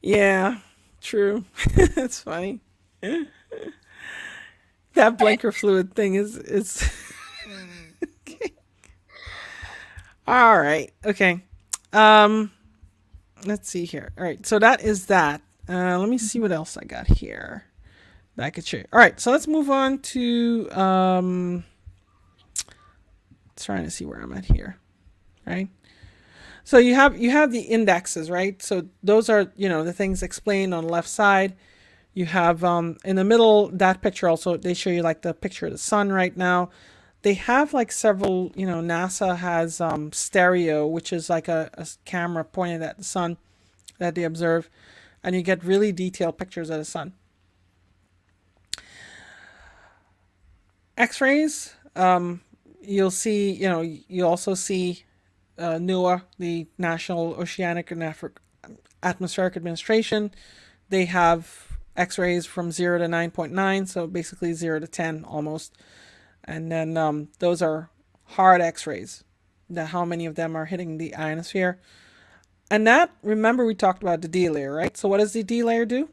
Yeah, true. That's funny. That blinker fluid thing is okay. All right. Okay. Let's see here. All right. So that is that. Let me see what else I got here that I could show you. All right. So let's move on to trying to see where I'm at here. Right. So you have the indexes, right? So those are, the things explained on the left side. You have in the middle, that picture also, they show you like the picture of the sun right now. They have like several, NASA has stereo, which is like a camera pointed at the sun that they observe, and you get really detailed pictures of the sun. X-rays, you'll see, you also see NOAA, the National Oceanic and Atmospheric Administration. They have X-rays from 0 to 9.9, so basically 0 to 10 almost. And then those are hard X-rays. How many of them are hitting the ionosphere? And that, remember we talked about the D layer, right? So what does the D layer do?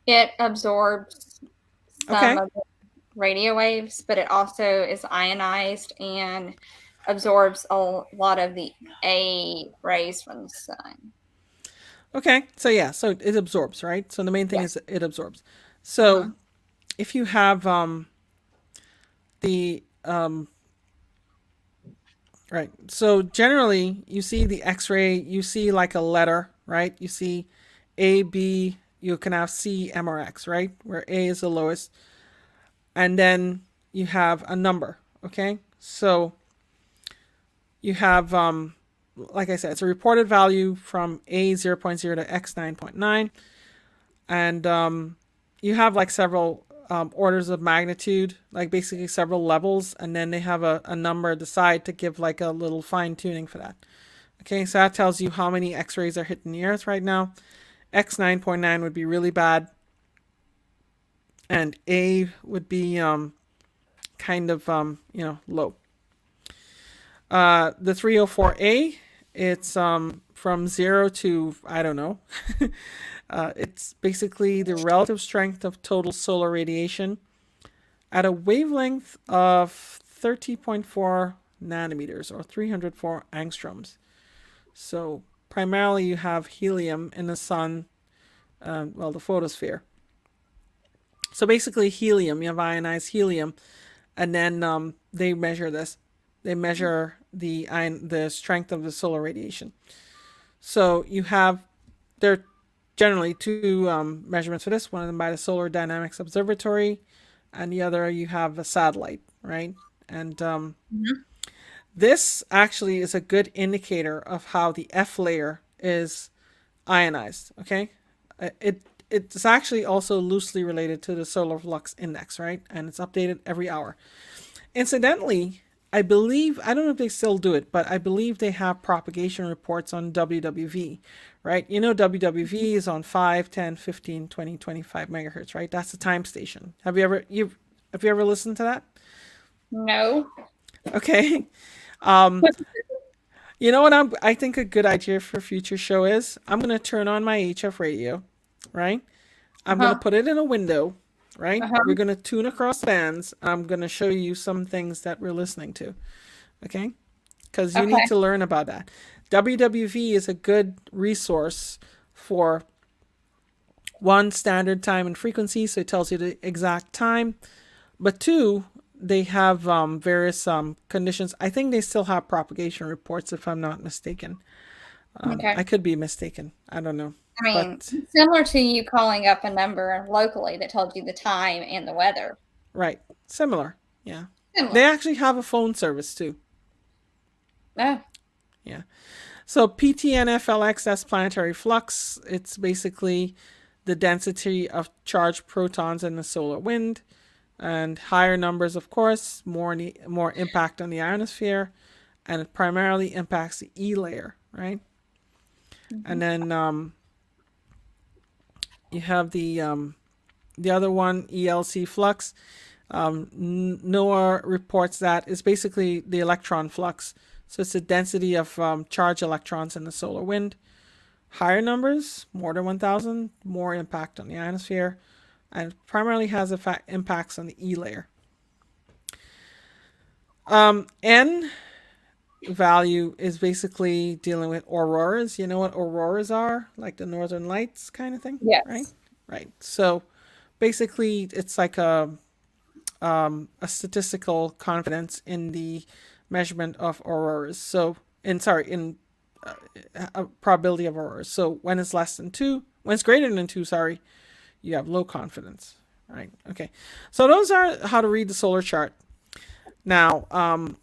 It absorbs some of the radio waves, but it also is ionized and absorbs a lot of the A rays from the sun.
Okay, so yeah, so it absorbs, right? So the main thing is it absorbs. So if you have right, so generally you see the X-ray, you see like a letter, right? You see A, B, you can have C, M, or X, right? Where A is the lowest. And then you have a number, okay? So you have, like I said, it's a reported value from A 0.0 to X 9.9. And you have like several orders of magnitude, like basically several levels. And then they have a number at the side to give like a little fine tuning for that. Okay, so that tells you how many X-rays are hitting the Earth right now. X 9.9 would be really bad. And A would be kind of low. The 304A, it's from 0 to, I don't know. It's basically the relative strength of total solar radiation at a wavelength of 30.4 nanometers or 304 angstroms. So primarily you have helium in the sun, the photosphere. So basically helium, you have ionized helium, and then they measure this. They measure the strength of the solar radiation. So you have, there are generally two measurements for this. One of them by the Solar Dynamics Observatory, and the other you have a satellite, right? And this actually is a good indicator of how the F layer is ionized. Okay, it's actually also loosely related to the solar flux index, right? And it's updated every hour. Incidentally, I believe, I don't know if they still do it, but I believe they have propagation reports on WWV, right? You know, WWV is on 5, 10, 15, 20, 25 megahertz, right? That's the time station. Have you ever listened to that?
No.
Okay. You know what I think a good idea for a future show is? I'm going to turn on my HF radio, right? I'm going to put it in a window, right? We're going to tune across bands. I'm going to show you some things that we're listening to, okay? Because you need to learn about that. WWV is a good resource for one, standard time and frequency, so it tells you the exact time. But two, they have various conditions. I think they still have propagation reports, if I'm not mistaken. I could be mistaken. I don't know.
I mean, similar to you calling up a number locally that tells you the time and the weather.
Right. Similar. Yeah.
Similar.
They actually have a phone service too.
Oh.
Yeah. So PTNFLX, that's planetary flux. It's basically the density of charged protons in the solar wind. And higher numbers, of course, more impact on the ionosphere. And it primarily impacts the E layer, right? And then you have the other one, ELC flux. NOAA reports that it's basically the electron flux. So it's the density of charged electrons in the solar wind. Higher numbers, more than 1,000, more impact on the ionosphere, and primarily has impacts on the E layer. N value is basically dealing with auroras. You know what auroras are? Like the northern lights kind of thing?
Yes.
Right. So basically it's like a statistical confidence in the measurement of auroras. So, in a probability of auroras. So when it's less than 2, when it's greater than 2, you have low confidence, right? Okay. So those are how to read the solar chart. Now,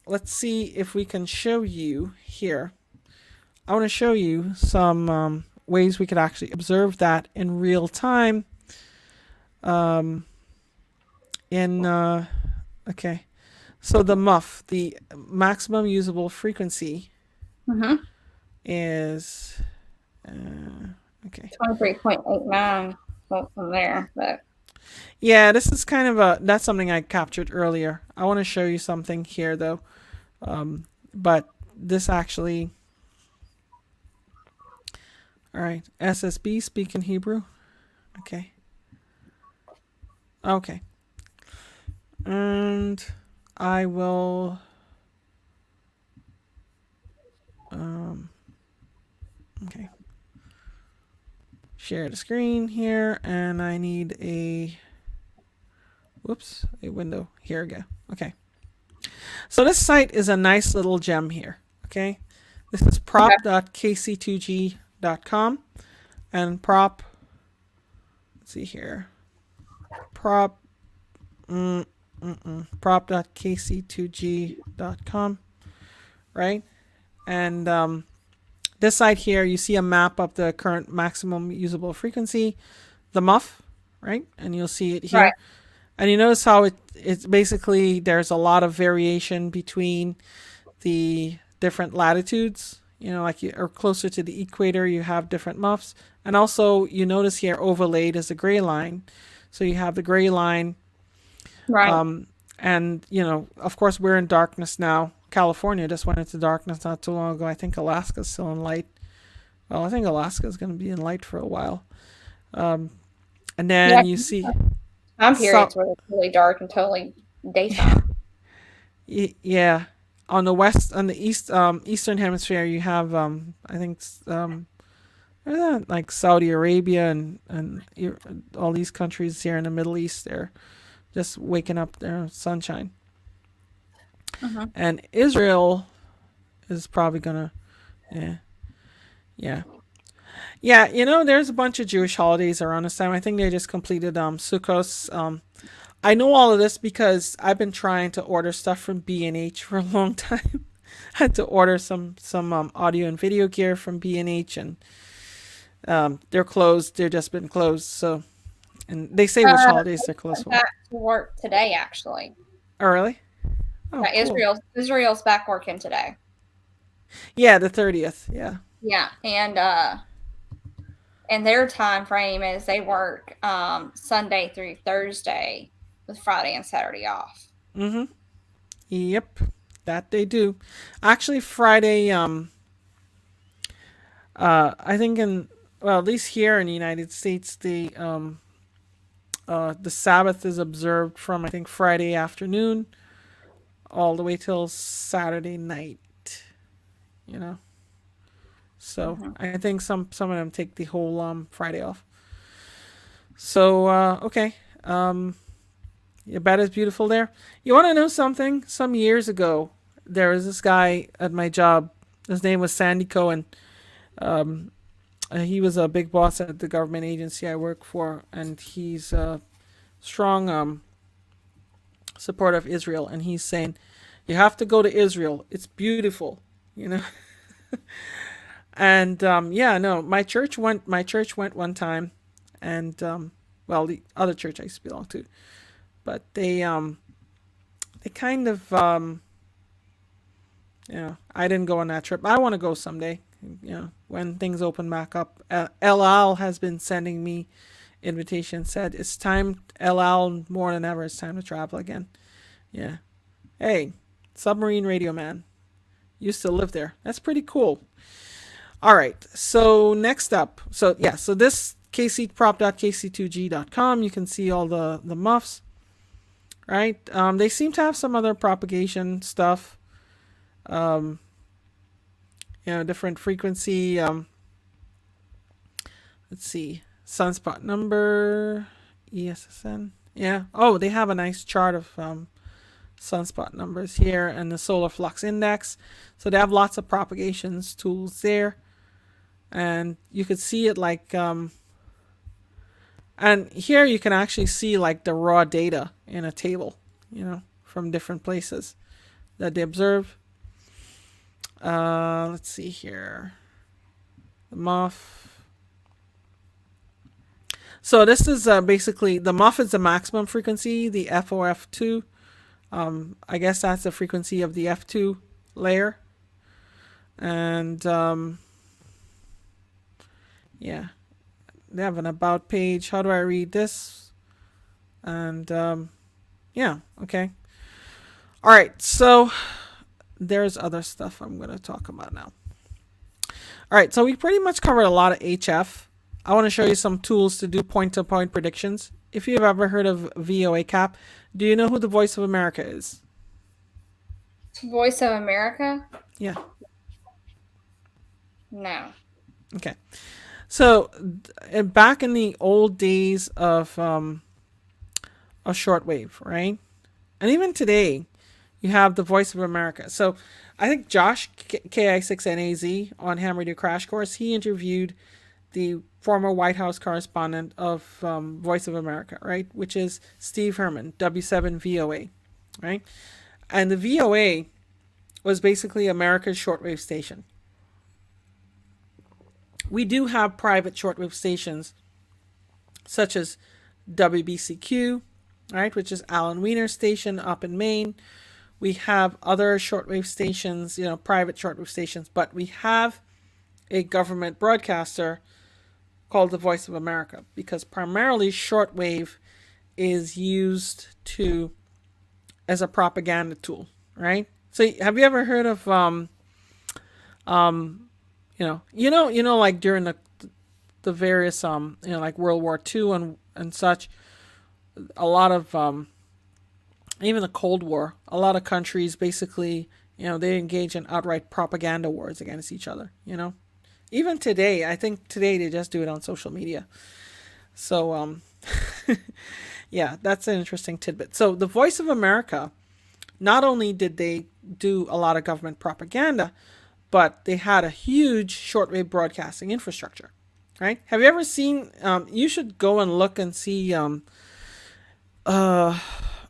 let's see if we can show you here. I want to show you some ways we could actually observe that in real time. Okay. So the MUF, the maximum usable frequency, is okay.
23.89 from there, but
yeah, this is kind of that's something I captured earlier. I want to show you something here though, but this actually. All right, SSB, speak in Hebrew. Okay. Okay. And I will okay. Share the screen here, and I need a window. Here we go. Okay. So this site is a nice little gem here. Okay. This is prop.kc2g.com and let's see here. prop.kc2g.com, right? And this side here, you see a map of the current maximum usable frequency, the MUF, right? And you'll see it here. Right. And you notice how it's basically, there's a lot of variation between the different latitudes. You know, like you are closer to the equator, you have different MUFs. And also, you notice here overlaid is a gray line. So you have the gray line.
Right.
And, of course, we're in darkness now. California just went into darkness not too long ago. I think Alaska's still in light. Well, I think Alaska's going to be in light for a while. And
Yeah,
then you see,
time
so
periods where it's really dark and totally daytime.
yeah, on the eastern hemisphere, you have, I think, like Saudi Arabia and all these countries here in the Middle East. They're just waking up their sunshine.
Hmm.
And Israel is probably gonna, yeah, yeah, yeah. There's a bunch of Jewish holidays around this time. I think they just completed Sukkot. I know all of this because I've been trying to order stuff from B&H for a long time. I had to order some audio and video gear from B&H, and they're closed. They've just been closed. So, and they say which
Uh,
holidays they're closed for.
Back to work today, actually.
Oh, really? Oh,
Yeah,
cool.
Israel's back working today.
Yeah, the 30th. Yeah.
Yeah, and their time frame is they work Sunday through Thursday with Friday and Saturday off.
Mm-hmm. Yep. That they do. Actually, Friday. I think at least here in the United States, the Sabbath is observed from, I think, Friday afternoon all the way till Saturday night. You know. So
Hmm.
I think some of them take the whole Friday off. So okay. Your bed is beautiful there. You want to know something? Some years ago, there was this guy at my job. His name was Sandy Cohen. Um, he was a big boss at the government agency I work for, and he's a strong supporter of Israel. And he's saying, "You have to go to Israel. It's beautiful." You know. And yeah, no, my church went. My church went one time, and well, the other church I used to belong to, but they kind of I didn't go on that trip. I want to go someday. When things open back up. El Al has been sending me invitations. Said it's time. El Al, more than ever, it's time to travel again. Yeah. Hey, submarine radio man used to live there. That's pretty cool. All right. So next up. So yeah. So this kcprop.kc2g.com. You can see all the muffs. Right. They seem to have some other propagation stuff. Um, different frequency. Let's see. Sunspot number. ESSN. Yeah. Oh, they have a nice chart of sunspot numbers here and the solar flux index. So they have lots of propagations tools there. And you could see it like and here you can actually see like the raw data in a table, from different places that they observe. Let's see here. The muff. So this is basically the muff is the maximum frequency, the FOF2. I guess that's the frequency of the F2 layer. And yeah, they have an about page. How do I read this? And yeah, okay. All right, so there's other stuff I'm going to talk about now. All right, so we pretty much covered a lot of HF. I want to show you some tools to do point-to-point predictions. If you've ever heard of VOA Cap, do you know who the Voice of America is?
Voice of America?
Yeah.
No.
Okay. So back in the old days of shortwave, right? And even today, you have the Voice of America. So I think Josh KI6NAZ on Ham Radio Crash Course, he interviewed the former White House correspondent of Voice of America, right? Which is Steve Herman, W7VOA, right? And the VOA was basically America's shortwave station. We do have private shortwave stations such as WBCQ, right, which is Alan Wiener's station up in Maine. We have other shortwave stations, private shortwave stations, but we have a government broadcaster called the Voice of America because primarily shortwave is used to as a propaganda tool, right? So have you ever heard of like during the various like World War II and such, a lot of even the Cold War, a lot of countries basically, they engage in outright propaganda wars against each other, Even today, I think today they just do it on social media. So yeah, that's an interesting tidbit. So the Voice of America, not only did they do a lot of government propaganda, but they had a huge shortwave broadcasting infrastructure, right? Have you ever seen? You should go and look and see. I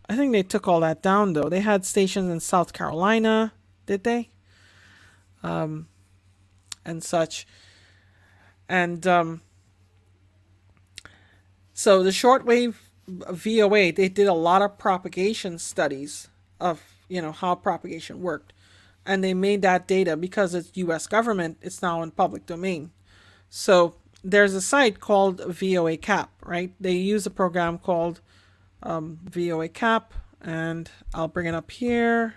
think they took all that down though. They had stations in South Carolina, did they? And such, and so the shortwave VOA, they did a lot of propagation studies of how propagation worked, and they made that data because it's U.S. government. It's now in public domain. So there's a site called VOA Cap, right? They use a program called VOA Cap, and I'll bring it up here.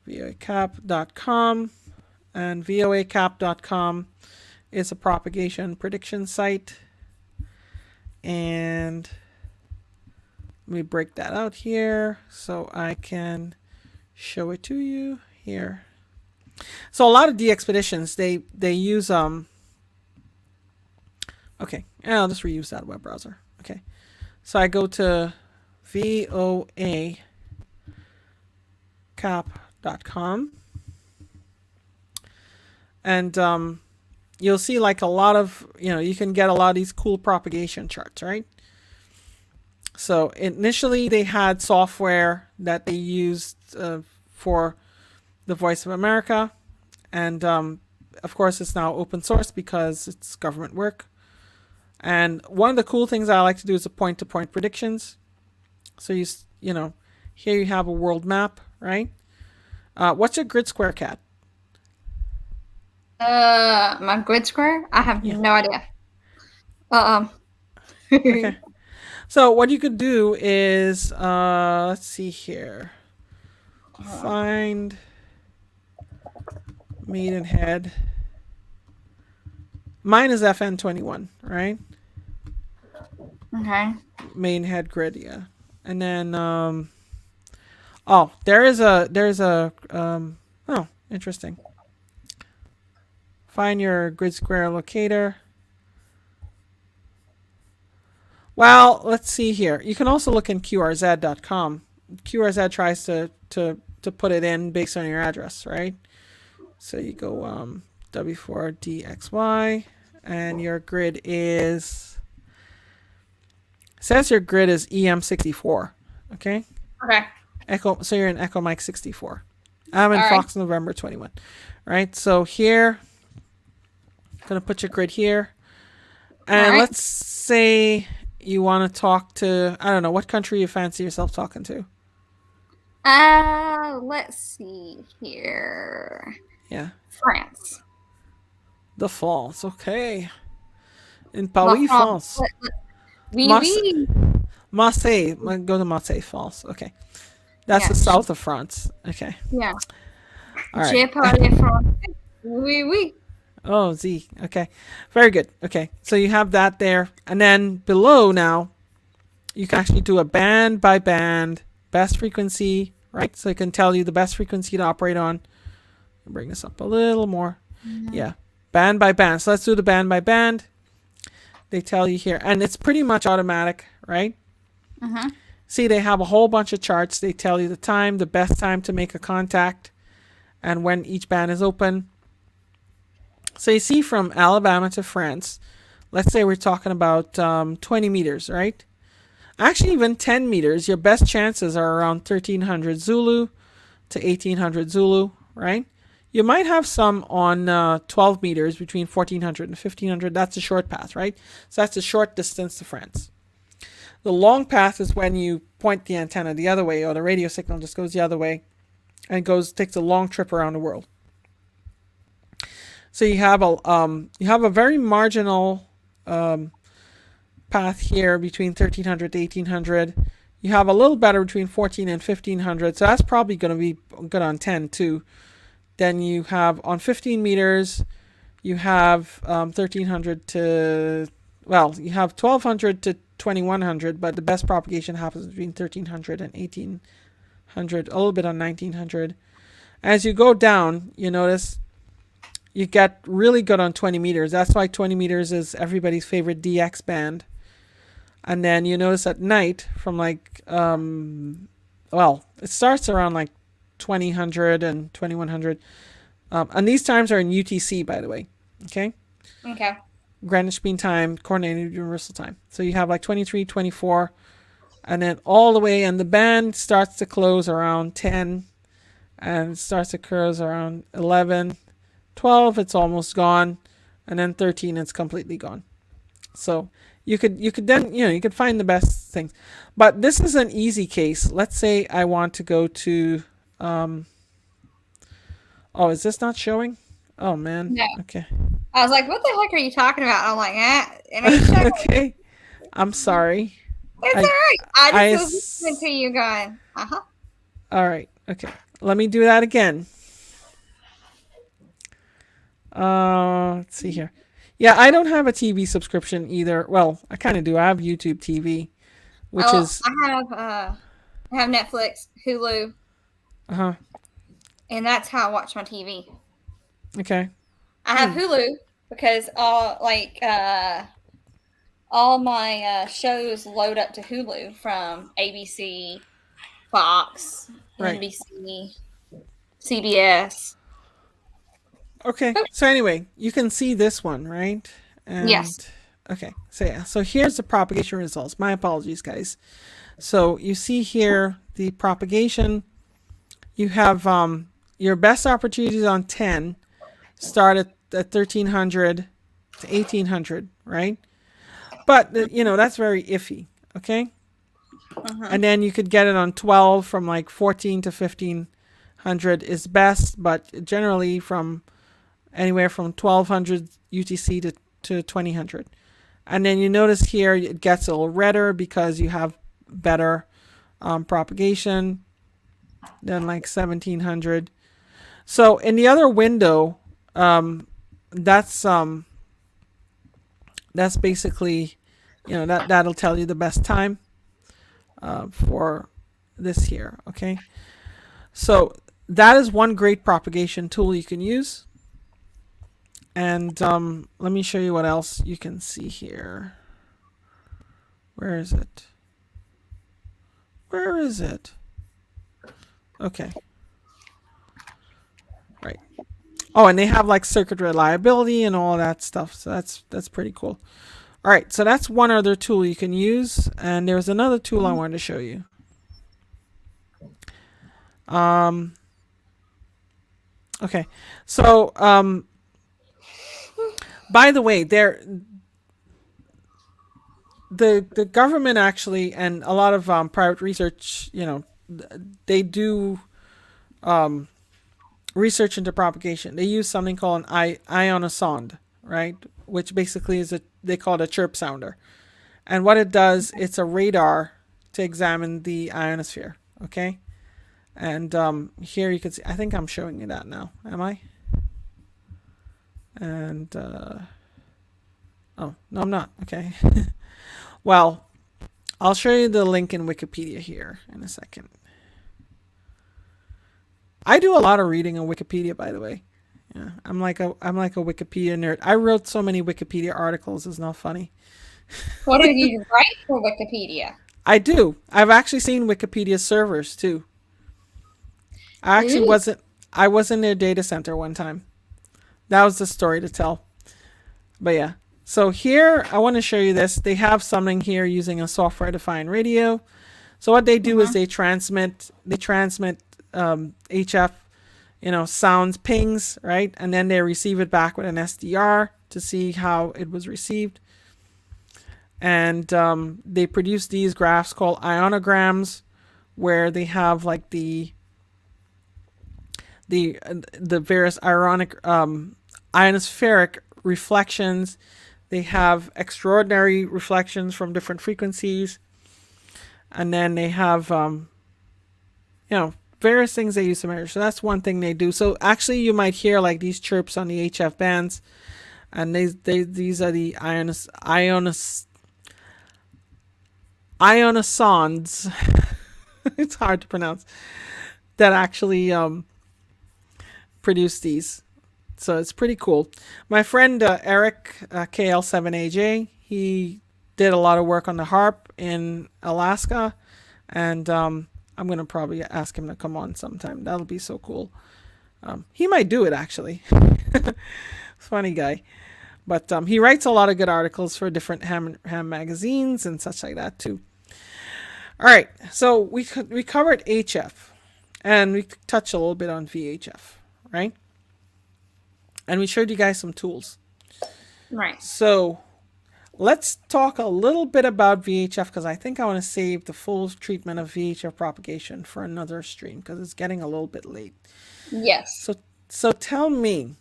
voacap.com, and voacap.com is a propagation prediction site. And let me break that out here so I can show it to you here. So a lot of DXpeditions, they use okay, I'll just reuse that web browser. Okay, so I go to voacap.com, and you'll see like a lot of, you can get a lot of these cool propagation charts, right? So initially they had software that they used for the Voice of America, and of course it's now open source because it's government work. And one of the cool things I like to do is the point-to-point predictions. So here you have a world map, right? What's your grid square, Cat?
My grid square? I have no idea.
Okay. So what you could do is, let's see here. Find Maidenhead. Mine is FN21, right?
Okay.
Maidenhead grid, yeah. And then, there's a, oh, interesting. Find your grid square locator. Well, let's see here. You can also look in QRZ.com. QRZ tries to put it in based on your address, right? So you go W4DXY, and your grid says your grid is EM64. Okay.
Okay.
Echo. So you're in Echo Mike 64. I'm in Fox November 21. Right. So here, gonna put your grid here, and let's say you want to talk to, I don't know, what country you fancy yourself talking to.
Let's see here.
Yeah.
France.
The Falls, okay. In Paris, France. Marseille. Go to Marseille Falls. Okay. That's the south of France. Okay.
Yeah.
All right.
Je parle français. Oui, oui.
Oh, Z. Okay. Very good. Okay. So you have that there. And then below now, you can actually do a band by band, best frequency, right? So it can tell you the best frequency to operate on. Bring this up a little more. Mm-hmm. Yeah. Band by band. So let's do the band by band. They tell you here. And it's pretty much automatic, right?
Mm-hmm.
See, they have a whole bunch of charts. They tell you the time, the best time to make a contact, and when each band is open. So you see from Alabama to France, let's say we're talking about 20 meters, right? Actually, even 10 meters, your best chances are around 1300 Zulu to 1800 Zulu, right? You might have some on 12 meters between 1400 and 1500. That's a short path, right? So that's a short distance to France. The long path is when you point the antenna the other way, or the radio signal just goes the other way and takes a long trip around the world. So you have a very marginal path here between 1300 to 1800. You have a little better between 14 and 1500, so that's probably going to be good on 10 too. Then you have on 15 meters, you have 1300 to, well, you have 1200 to 2100, but the best propagation happens between 1300 and 1800, a little bit on 1900. As you go down, you notice you get really good on 20 meters. That's why 20 meters is everybody's favorite DX band. And then you notice at night from like, well, it starts around like 2000 and 2100. And these times are in UTC, by the way. Okay?
Okay.
Greenwich Mean Time, Coordinated Universal Time. So you have like 23, 24, and then all the way, and the band starts to close around 10, and it starts to close around 11. 12, it's almost gone, and then 13, it's completely gone. So you could then, you could find the best things. But this is an easy case. Let's say I want to go to, oh, is this not showing? Oh man.
No.
Okay.
I was like, what the heck are you talking about? And I'm like, it ain't showing.
Okay. I'm sorry.
It's all right. I just was
s-
listening to you going, uh-huh.
All right. Okay. Let me do that again. Let's see here. Yeah, I don't have a TV subscription either. Well, I kind of do. I have YouTube TV, which is
I have Netflix, Hulu,
uh-huh.
and that's how I watch my TV.
Okay.
I have Hulu because all my shows load up to Hulu from ABC, Fox,
Right.
NBC, CBS.
Okay. So anyway, you can see this one, right? And,
Yes.
Okay. So yeah. So here's the propagation results. My apologies, guys. So you see here the propagation. You have your best opportunities on 10 start at 1300 to 1800, right? But that's very iffy. Okay. And then you could get it on 12 from like 14 to 1500 is best, but generally from anywhere from 1200 UTC to 2000. And then you notice here it gets a little redder because you have better propagation than like 1700. So in the other window, that's basically, that'll tell you the best time for this here. Okay. So that is one great propagation tool you can use. And let me show you what else you can see here. Where is it? Where is it? Okay. Right. Oh, and they have like circuit reliability and all that stuff. So that's pretty cool. All right. So that's one other tool you can use. And there's another tool I wanted to show you. Okay. So by the way, the government actually, and a lot of private research, they do research into propagation. They use something called an ionosonde, right? Which basically is they call it a chirp sounder. And what it does, it's a radar to examine the ionosphere. Okay. And here you can see, I think I'm showing you that now. Am I? And oh, no, I'm not. Okay. Well, I'll show you the link in Wikipedia here in a second. I do a lot of reading on Wikipedia, by the way. Yeah, I'm like a Wikipedia nerd. I wrote so many Wikipedia articles. It's not funny.
What did you write for Wikipedia?
I do. I've actually seen Wikipedia servers too. I actually I was in their data center one time. That was the story to tell. But yeah. So here, I want to show you this. They have something here using a software-defined radio. So what they do is they transmit HF, sounds pings, right? And then they receive it back with an SDR to see how it was received. And they produce these graphs called ionograms, where they have like the various ionospheric reflections. They have extraordinary reflections from different frequencies. and then they have various things they use to measure. So that's one thing they do. So actually, you might hear like these chirps on the HF bands, and these are the ionosondes. It's hard to pronounce. That actually produce these. So it's pretty cool. My friend Eric, KL7AJ, he did a lot of work on the harp in Alaska, and I'm going to probably ask him to come on sometime. That'll be so cool. He might do it, actually. Funny guy. But he writes a lot of good articles for different ham magazines and such like that, too. All right, so we covered HF, and we touched a little bit on VHF, right? And we showed you guys some tools.
Right.
So let's talk a little bit about VHF, because I think I want to save the full treatment of VHF propagation for another stream, because it's getting a little bit late.
Yes.
So tell me,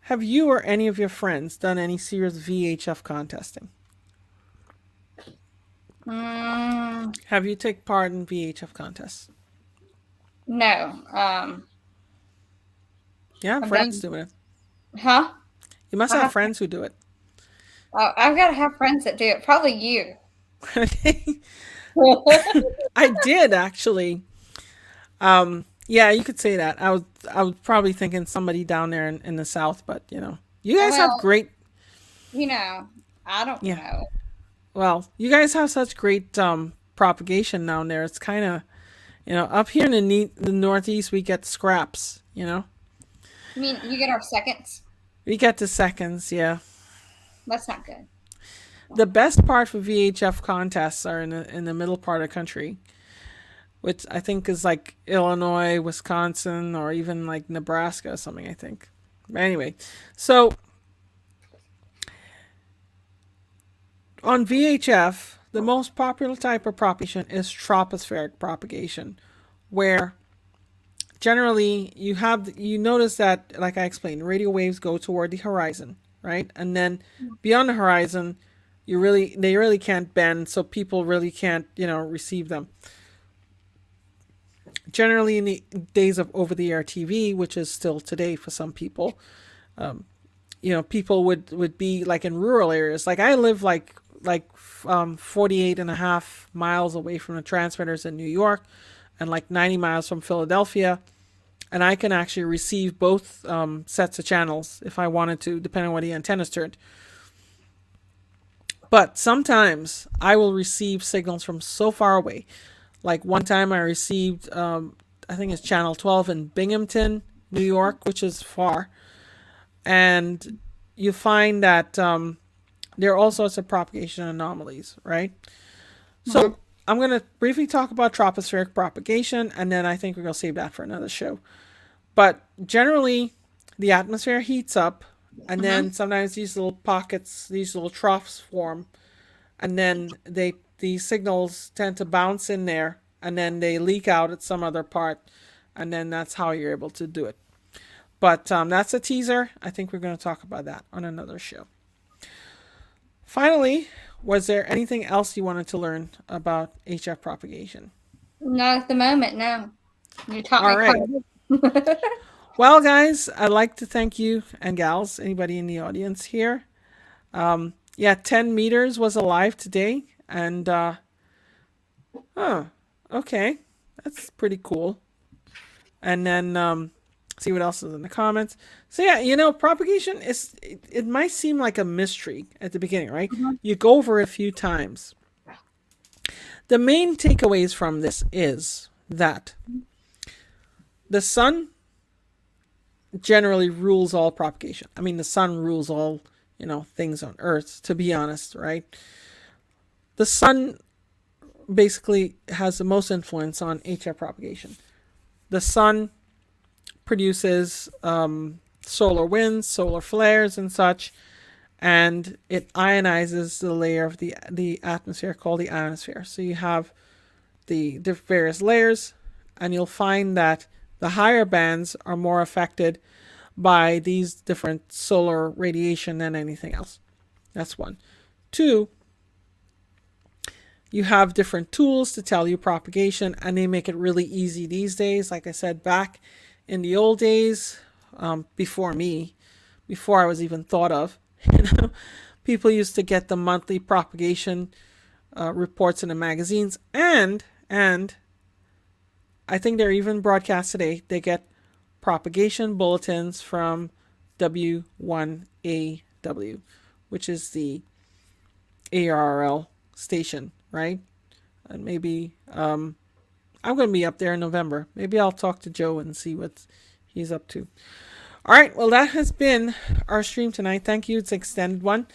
have you or any of your friends done any serious VHF contesting? Have you taken part in VHF contests?
No.
Yeah, friends doing it.
Huh?
You must have friends who do it.
Oh, I've got to have friends that do it. Probably you.
I did actually. Yeah, you could say that. I was probably thinking somebody down there in the South, but you guys have great.
I don't know.
Well, you guys have such great propagation down there. It's kind of, up here in the Northeast, we get scraps.
I mean, you get our seconds.
We get the seconds, yeah.
That's not good.
The best part for VHF contests are in the middle part of the country, which I think is like Illinois, Wisconsin, or even like Nebraska or something, I think. But anyway, so on VHF, the most popular type of propagation is tropospheric propagation, where generally you notice that, like I explained, radio waves go toward the horizon, right? And then beyond the horizon, they really can't bend, so people really can't, receive them. Generally, in the days of over-the-air TV, which is still today for some people, people would be like in rural areas. Like I live like 48 and a half miles away from the transmitters in New York, and like 90 miles from Philadelphia. And I can actually receive both sets of channels if I wanted to, depending on what the antenna's turned. But sometimes I will receive signals from so far away. Like one time I received, I think it's channel 12 in Binghamton, New York, which is far. And you find that there are all sorts of propagation anomalies, right? So I'm going to briefly talk about tropospheric propagation, and then I think we're going to save that for another show. But generally, the atmosphere heats up, and then sometimes these little pockets, these little troughs form, and then these signals tend to bounce in there, and then they leak out at some other part, and then that's how you're able to do it. But that's a teaser. I think we're going to talk about that on another show. Finally, was there anything else you wanted to learn about HF propagation?
Not at the moment, no. You taught me
quite a bit. Well, guys, I'd like to thank you, and gals, anybody in the audience here. 10 meters was alive today, and okay, that's pretty cool. And then see what else is in the comments. So yeah, propagation it might seem like a mystery at the beginning, right? You go over it a few times. The main takeaways from this is that the sun generally rules all propagation. I mean, the sun rules all, things on Earth, to be honest, right? The sun basically has the most influence on HF propagation. The sun produces solar winds, solar flares, and such, and it ionizes the layer of the atmosphere called the ionosphere. So you have the various layers, and you'll find that the higher bands are more affected by these different solar radiation than anything else. That's one. Two, you have different tools to tell you propagation, and they make it really easy these days. Like I said, back in the old days, before I was even thought of, you know, people used to get the monthly propagation reports in the magazines, and I think they're even broadcast today. They get propagation bulletins from W1AW, which is the ARRL station, right? And maybe I'm going to be up there in November. Maybe I'll talk to Joe and see what he's up to. All right, well, that has been our stream tonight. Thank you. It's an extended one.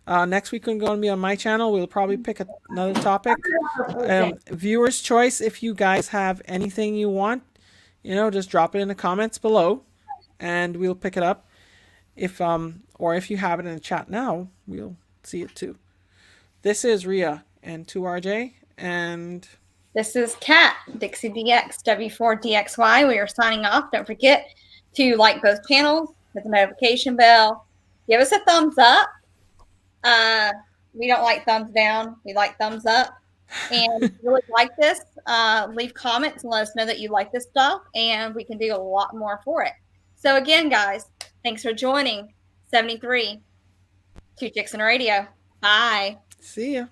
Next week, we're going to be on my channel. We'll probably pick another topic. Viewer's choice. If you guys have anything you want, just drop it in the comments below, and we'll pick it up. Or if you have it in the chat now, we'll see it too. This is Rhea and 2RJ, and
this is Kat, DixieDX-W4DXY. We are signing off. Don't forget to like both channels, hit the notification bell, give us a thumbs up. We don't like thumbs down. We like thumbs up. And if you really like this, leave comments and let us know that you like this stuff, and we can do a lot more for it. So again, guys, thanks for joining 73 Two Chicks in Radio. Bye.
See ya.